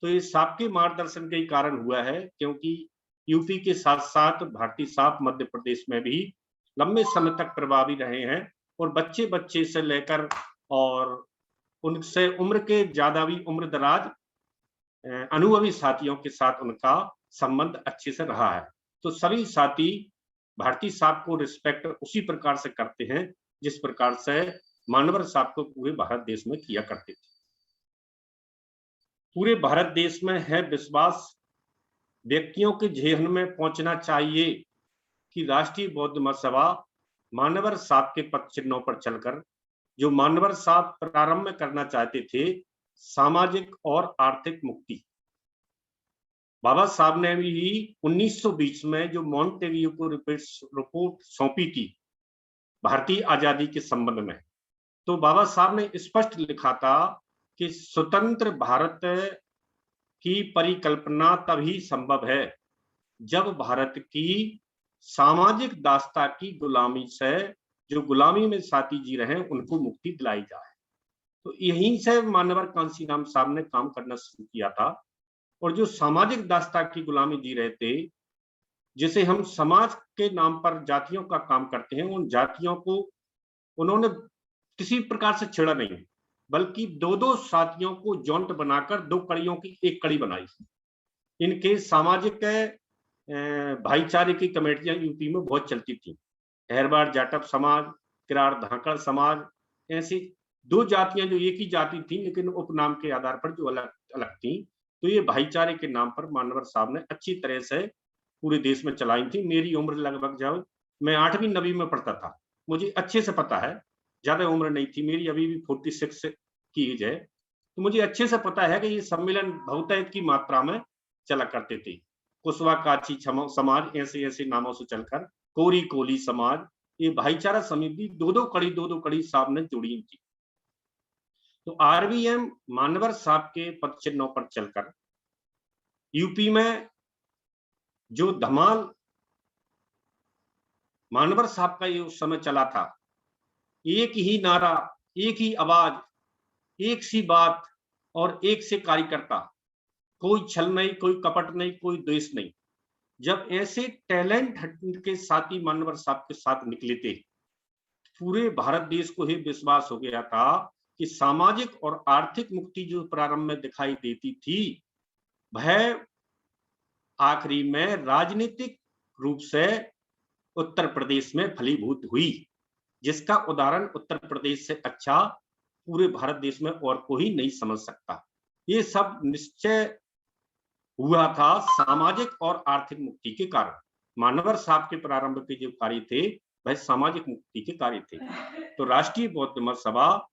तो ये सबके मार्गदर्शन के कारण हुआ है, क्योंकि यूपी के साथ साथ भारतीय साहब मध्य प्रदेश में भी लंबे समय तक प्रभावी रहे हैं, और बच्चे बच्चे से लेकर और उनसे उम्र के ज्यादा भी उम्र दराज अनुभवी साथियों के साथ उनका संबंध अच्छे से रहा है। तो सभी साथी भारतीय साहब को रिस्पेक्ट उसी प्रकार से करते हैं जिस प्रकार से मानवर साहब को पूरे भारत देश में किया करते थे। पूरे भारत देश में है विश्वास, व्यक्तियों के जेहन में पहुंचना चाहिए कि राष्ट्रीय बौद्ध महासभा मानवर साहब के पद चिन्हों पर चलकर जो मानवर साहब प्रारंभ में करना चाहते थे, सामाजिक और आर्थिक मुक्ति, बाबा साहब ने भी 1920 में जो मॉन्टेवियो को रिपोर्ट सौंपी थी भारतीय आजादी के संबंध में, तो बाबा साहब ने स्पष्ट लिखा था कि स्वतंत्र भारत की परिकल्पना तभी संभव है जब भारत की सामाजिक दास्ता की गुलामी से जो गुलामी में साथी जी रहे हैं उनको मुक्ति दिलाई जाए। तो यहीं से मानवर कांसीराम साहब ने काम करना शुरू किया था, और जो सामाजिक दास्ता की गुलामी जी रहे थे, जिसे हम समाज के नाम पर जातियों का काम करते हैं, उन जातियों को उन्होंने किसी प्रकार से छेड़ा नहीं, बल्कि दो दो साथियों को जॉइंट बनाकर 2 कड़ियों की एक कड़ी बनाई। इनके सामाजिक भाईचारे की कमेटियां यूपी में बहुत चलती थी। अहरवाड़ जाटव समाज, किरार धाकड़ समाज, ऐसी 2 जातियां जो एक ही जाति थी लेकिन उपनाम के आधार पर जो अलग अलग थी। तो ये भाईचारे के नाम पर मानवर साहब ने अच्छी तरह से पूरे देश में चलाई थी। मेरी उम्र लगभग जब मैं 8वीं 9वीं में पढ़ता था, मुझे अच्छे से पता है, ज्यादा उम्र नहीं थी मेरी, अभी भी 46 की एज है, तो मुझे अच्छे से पता है कि ये सम्मेलन बहुतायत की मात्रा में चला करते थे। कुशवा काची समाज, ऐसे ऐसे नामों से चलकर कोरी कोली समाज, ये भाईचारा समिति 2-2 कड़ी साहब ने जोड़ी थी। तो आरबीएम मानवर साहब के पद चिन्हों पर चलकर यूपी में जो धमाल मानवर साहब का ये उस समय चला था, एक ही नारा, एक ही आवाज, एक सी बात और एक से कार्यकर्ता, कोई छल नहीं, कोई कपट नहीं, कोई द्वेष नहीं। जब ऐसे टैलेंट के साथी मानवर साहब के साथ निकले थे, पूरे भारत देश को ही विश्वास हो गया था कि सामाजिक और आर्थिक मुक्ति जो प्रारंभ में दिखाई देती थी, वह आखिरी में राजनीतिक रूप से उत्तर प्रदेश में फलीभूत हुई, जिसका उदाहरण उत्तर प्रदेश से अच्छा पूरे भारत देश में और कोई नहीं समझ सकता। ये सब निश्चय हुआ था सामाजिक और आर्थिक मुक्ति के कारण। मानवर साहब के प्रारंभ के जो कार्य थे वह सामाजिक मुक्ति के कार्य थे। तो राष्ट्रीय बौद्ध महासभा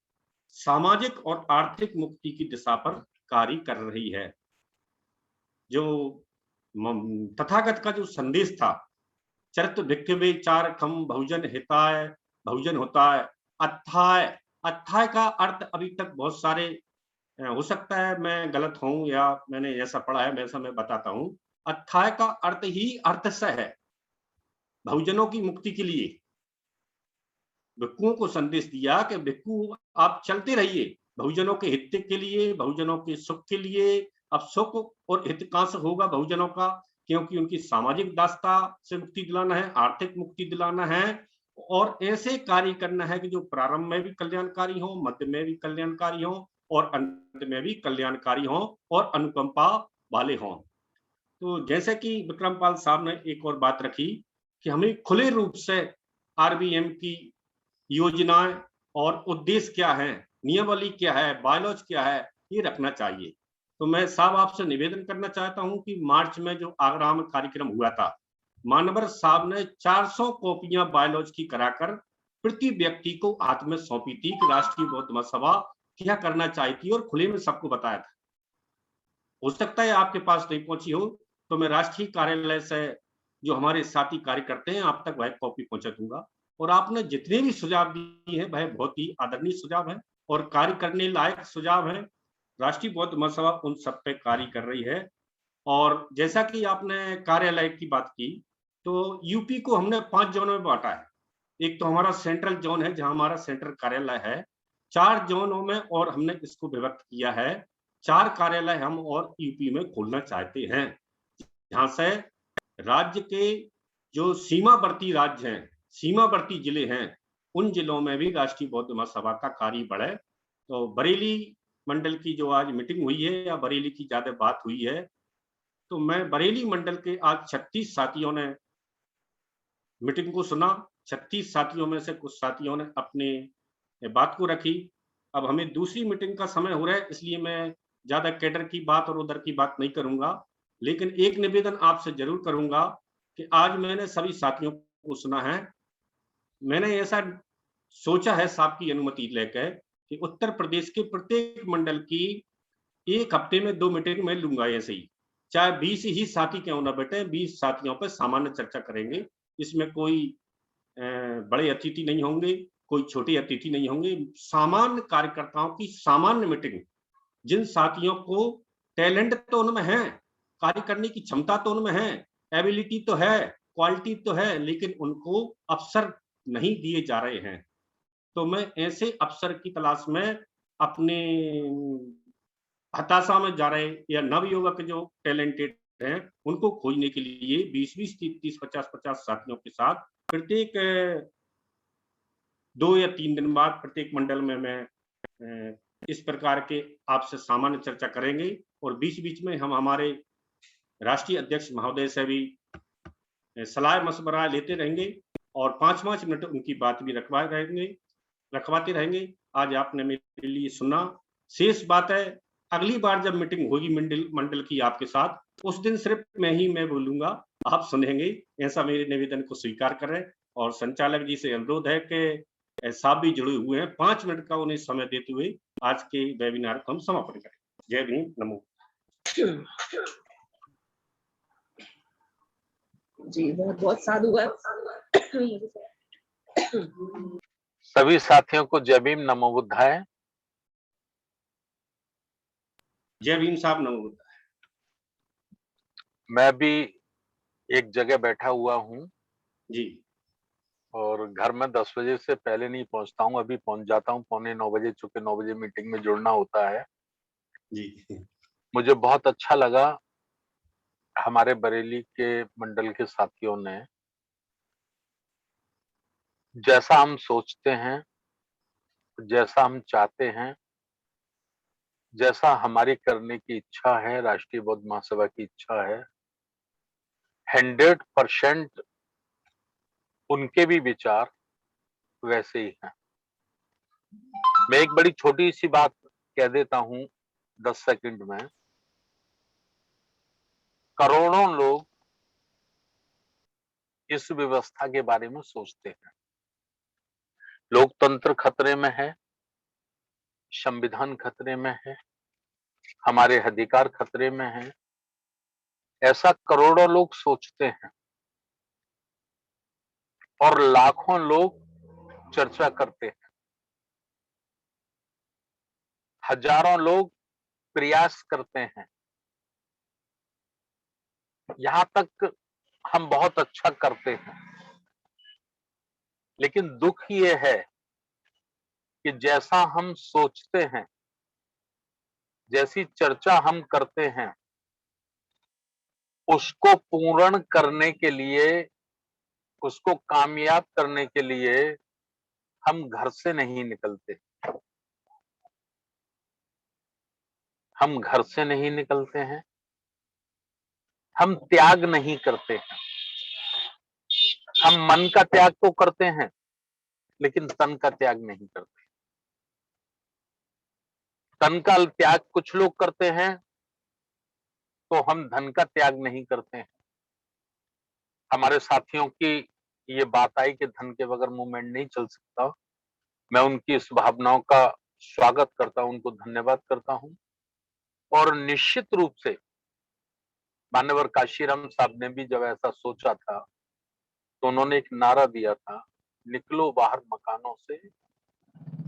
सामाजिक और आर्थिक मुक्ति की दिशा पर कार्य कर रही है। जो तथागत का जो संदेश था, चरित्र भिक्षवे चार खम बहुजन हिताय, बहुजन होता है अथाय। अथाय का अर्थ अभी तक बहुत सारे हो सकता है मैं गलत हूं या मैंने जैसा पढ़ा है वैसा मैं बताता हूं। अत्थाय का अर्थ ही अर्थस है, बहुजनों की मुक्ति के लिए भिक्षुओं को संदेश दिया कि भिक्षु आप चलते रहिए बहुजनों के हित के लिए, बहुजनों के सुख के लिए। अब सुख और हित कहां से होगा बहुजनों का, क्योंकि उनकी सामाजिक दासता से मुक्ति दिलाना है, आर्थिक मुक्ति दिलाना है और ऐसे कार्य करना है कि जो प्रारंभ में भी कल्याणकारी हो, मध्य में भी कल्याणकारी हो और अंत में भी कल्याणकारी हो और अनुकंपा वाले हों। तो जैसे कि विक्रमपाल साहब ने एक और बात रखी कि हमें खुले रूप से आरबीएम की योजनाएं और उद्देश्य क्या है, नियमावली क्या है, बायलॉज क्या है, ये रखना चाहिए। तो मैं साहब आपसे निवेदन करना चाहता हूं कि मार्च में जो आगरा में कार्यक्रम हुआ था, मानवर साहब ने 400 कॉपियां बायलॉज की कराकर प्रति व्यक्ति को हाथ में सौंपी थी कि राष्ट्रीय बौद्ध महासभा क्या करना चाहिए और खुले में सबको बताया था। हो सकता है आपके पास नहीं पहुंची हो, तो मैं राष्ट्रीय कार्यालय से जो हमारे साथी कार्य करते हैं आप तक वह कॉपी पहुंचा दूंगा। और आपने जितने भी सुझाव दिए हैं वह बहुत ही आदरणीय सुझाव है और कार्य करने लायक सुझाव है। राष्ट्रीय बौद्ध महासभा उन सब पे कार्य कर रही है। और जैसा कि आपने कार्यालय की बात की, तो यूपी को हमने 5 जोनों में बांटा है। एक तो हमारा सेंट्रल जोन है जहां हमारा सेंट्रल कार्यालय है, 4 जोनों में और हमने इसको विभक्त किया है। 4 कार्यालय हम और यूपी में खोलना चाहते हैं, जहां से राज्य के जो सीमावर्ती राज्य हैं, सीमावर्ती जिले हैं, उन जिलों में भी राष्ट्रीय बौद्ध महासभा का कार्य बढ़े। तो बरेली मंडल की जो आज मीटिंग हुई है या बरेली की ज्यादा बात हुई है, तो मैं बरेली मंडल के आज 36 साथियों ने मीटिंग को सुना। 36 साथियों में से कुछ साथियों ने अपने बात को रखी। अब हमें दूसरी मीटिंग का समय हो रहा है, इसलिए मैं ज्यादा कैडर की बात और उधर की बात नहीं करूंगा, लेकिन एक निवेदन आपसे जरूर करूंगा कि आज मैंने सभी साथियों को सुना है। मैंने ऐसा सोचा है साहब की अनुमति लेकर कि उत्तर प्रदेश के प्रत्येक मंडल की एक हफ्ते में 2 मीटिंग मैं लूंगा। ऐसे ही चाहे 20 ही साथी क्यों ना बैठे, 20 साथियों पर सामान्य चर्चा करेंगे। इसमें कोई बड़े अतिथि नहीं होंगे, कोई छोटे अतिथि नहीं होंगे, सामान्य कार्यकर्ताओं की सामान्य मीटिंग। जिन साथियों को टैलेंट तो उनमें है, कार्य करने की क्षमता तो उनमें है, एबिलिटी तो है, क्वालिटी तो है, लेकिन उनको अवसर नहीं दिए जा रहे हैं। तो मैं ऐसे अवसर की तलाश में अपने हताशा में जा रहे या नवयुवक जो टैलेंटेड हैं उनको खोजने के लिए 20-20, 30-30, 50-50 साथियों के साथ प्रत्येक 2 या 3 दिन बाद प्रत्येक मंडल में मैं इस प्रकार के आपसे सामान्य चर्चा करेंगे और बीच-बीच में हम हमारे राष्ट्रीय अध्यक्ष महोदय से भी सलाह मशवरा लेते रहेंगे और 5-5 मिनट उनकी बात भी रखवाते रहेंगे। आज आपने मेरे लिए सुना। शेष बात है अगली बार जब मीटिंग होगी मंडल की आपके साथ, उस दिन सिर्फ मैं बोलूंगा, आप सुनेंगे। ऐसा मेरे निवेदन को स्वीकार करें और संचालक जी से अनुरोध है कि साहब भी जुड़े हुए हैं, 5 मिनट का उन्हें समय देते हुए आज के वेबिनार को हम समापन करें। जय भीम, नमो। जी बहुत बहुत साधुवाद। सभी साथियों को जय भीम, नमो बुद्धाय। जय भीम साहब, नमो बुद्धाय। मैं भी एक जगह बैठा हुआ हूँ जी, और घर में 10 बजे से पहले नहीं पहुंचता हूँ, अभी पहुंच जाता हूँ 8:45 बजे, चूंकि 9 बजे मीटिंग में जुड़ना होता है। जी, मुझे बहुत अच्छा लगा हमारे बरेली के मंडल के साथियों ने जैसा हम सोचते हैं, जैसा हम चाहते हैं, जैसा हमारी करने की इच्छा है, राष्ट्रीय बौद्ध महासभा की इच्छा है, 100% उनके भी विचार वैसे ही हैं। मैं एक बड़ी छोटी सी बात कह देता हूं 10 सेकंड में। करोड़ों लोग इस व्यवस्था के बारे में सोचते हैं। लोकतंत्र खतरे में है, संविधान खतरे में है, हमारे अधिकार खतरे में है, ऐसा करोड़ों लोग सोचते हैं और लाखों लोग चर्चा करते हैं। हजारों लोग प्रयास करते हैं, यहाँ तक हम बहुत अच्छा करते हैं, लेकिन दुख ये है कि जैसा हम सोचते हैं, जैसी चर्चा हम करते हैं, उसको पूर्ण करने के लिए, उसको कामयाब करने के लिए हम घर से नहीं निकलते। हम घर से नहीं निकलते हैं, हम त्याग नहीं करते हैं। हम मन का त्याग तो करते हैं, लेकिन तन का त्याग नहीं करते। तन का त्याग कुछ लोग करते हैं, तो हम धन का त्याग नहीं करते हैं। हमारे साथियों की ये बात आई कि धन के बगैर मूवमेंट नहीं चल सकता। मैं उनकी इस भावनाओं का स्वागत करता हूं, उनको धन्यवाद करता हूं। और निश्चित रूप से मान्यवर काशीराम साहब ने भी जब ऐसा सोचा था, तो उन्होंने एक नारा दिया था, निकलो बाहर मकानों से,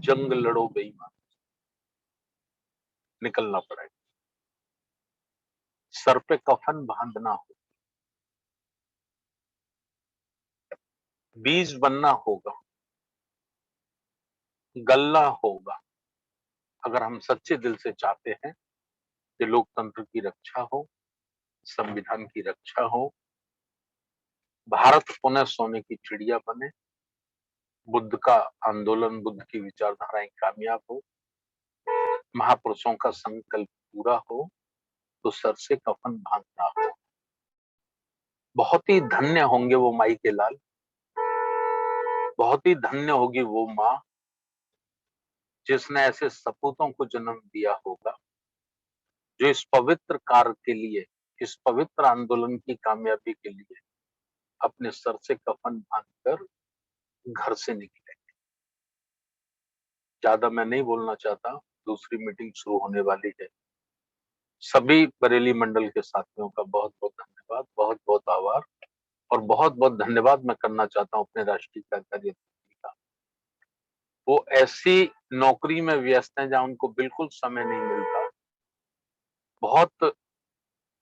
जंग लड़ो बेईमान। निकलना पड़ेगा, सर पे कफन बांधना हो, बीज बनना होगा, गलना होगा, अगर हम सच्चे दिल से चाहते हैं कि लोकतंत्र की रक्षा हो, संविधान की रक्षा हो, भारत पुनः सोने की चिड़िया बने, बुद्ध का आंदोलन, बुद्ध की विचारधाराएं कामयाब हो, महापुरुषों का संकल्प पूरा हो, तो सर से कफन बांधना हो। बहुत ही धन्य होंगे वो माई के लाल, बहुत ही धन्य होगी वो माँ जिसने ऐसे सपूतों को जन्म दिया होगा, जो इस पवित्र कार्य के लिए, इस पवित्र आंदोलन की कामयाबी के लिए अपने सर से कफन बांधकर घर से निकले। ज्यादा मैं नहीं बोलना चाहता, दूसरी मीटिंग शुरू होने वाली है। सभी बरेली मंडल के साथियों का बहुत बहुत धन्यवाद, बहुत बहुत आभार, और बहुत बहुत धन्यवाद मैं करना चाहता हूँ अपने राष्ट्रीय कार्यकारी का। वो ऐसी नौकरी में व्यस्त हैं जहां उनको बिल्कुल समय नहीं मिलता, बहुत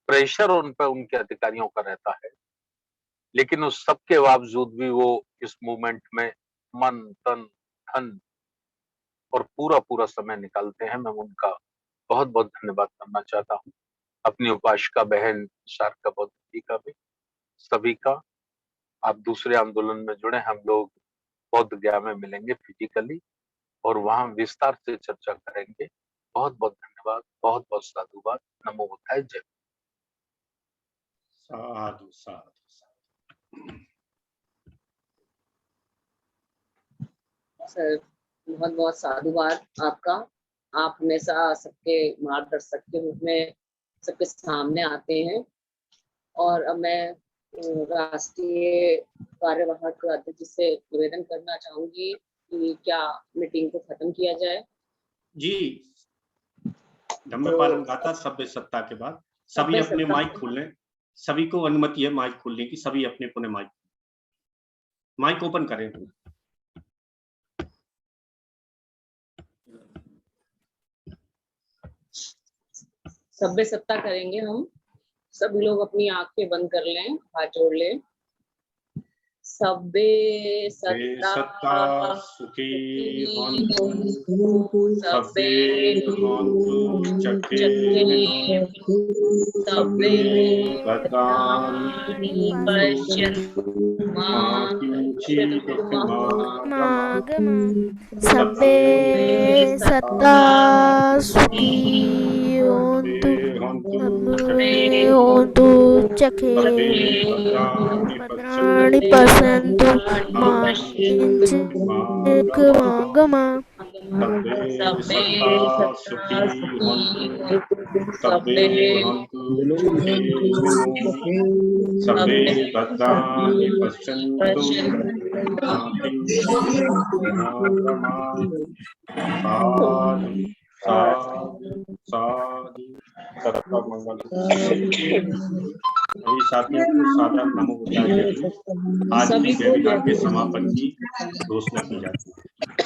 प्रेशर उन पर उनके अधिकारियों का रहता है, लेकिन उस सब के बावजूद भी वो इस मूवमेंट में मन, तन, धन और पूरा पूरा समय निकालते हैं। मैं उनका बहुत बहुत धन्यवाद करना चाहता हूँ, अपनी उपासिका बहन शारका बौद्ध का भी, सभी का। आप दूसरे आंदोलन में जुड़े, हम लोग बौद्ध गया में मिलेंगे फिजिकली और वहां विस्तार से चर्चा करेंगे। बहुत बहुत धन्यवाद, बहुत बहुत साधुवाद। नमो बुद्धाय, जय। साधु साधु। सर बहुत बहुत साधुवाद आपका। आप हमेशा सबके मार्गदर्शक के रूप में सबके सामने आते हैं। और अब मैं राष्ट्रीय कार्यवाहक अध्यक्ष से निवेदन करना चाहूंगी कि क्या मीटिंग को खत्म किया जाए। जी, धम्मपालम गाथा सभ्य सत्ता के बाद सभी अपने माइक खोल लें। सभी को अनुमति है माइक खोलने की, सभी अपने अपने माइक ओपन करें। सभ्य सत्ता करेंगे हम। सभी लोग अपनी आंखें बंद कर लें, हाथ जोड़ लें। सभ्य सत्ता सुखी होन्तु, सभ्ये भवन्तु चक्रे, सभ्ये भद्राणि पश्यन्तु मा किञ्चित् दुःखमागमः। सभ्ये सत्ता सुखी होन्तु, सभ्ये होन्तु चखे, भद्राणि पश्यन्तु मा किञ्चित् दुःखमागमः। सभ्ये सत्ता सुखी होन्तु, सभ्ये भवन्तु सुखिनो, सभ्ये भद्राणि पश्यन्तु मा किञ्चित् दुःखमागमः। साधु साधु सबका मंगल। सभी साथियों को सादर नमो बुद्धाय। आज की वेबिनार के समापन की घोषणा की जाती है।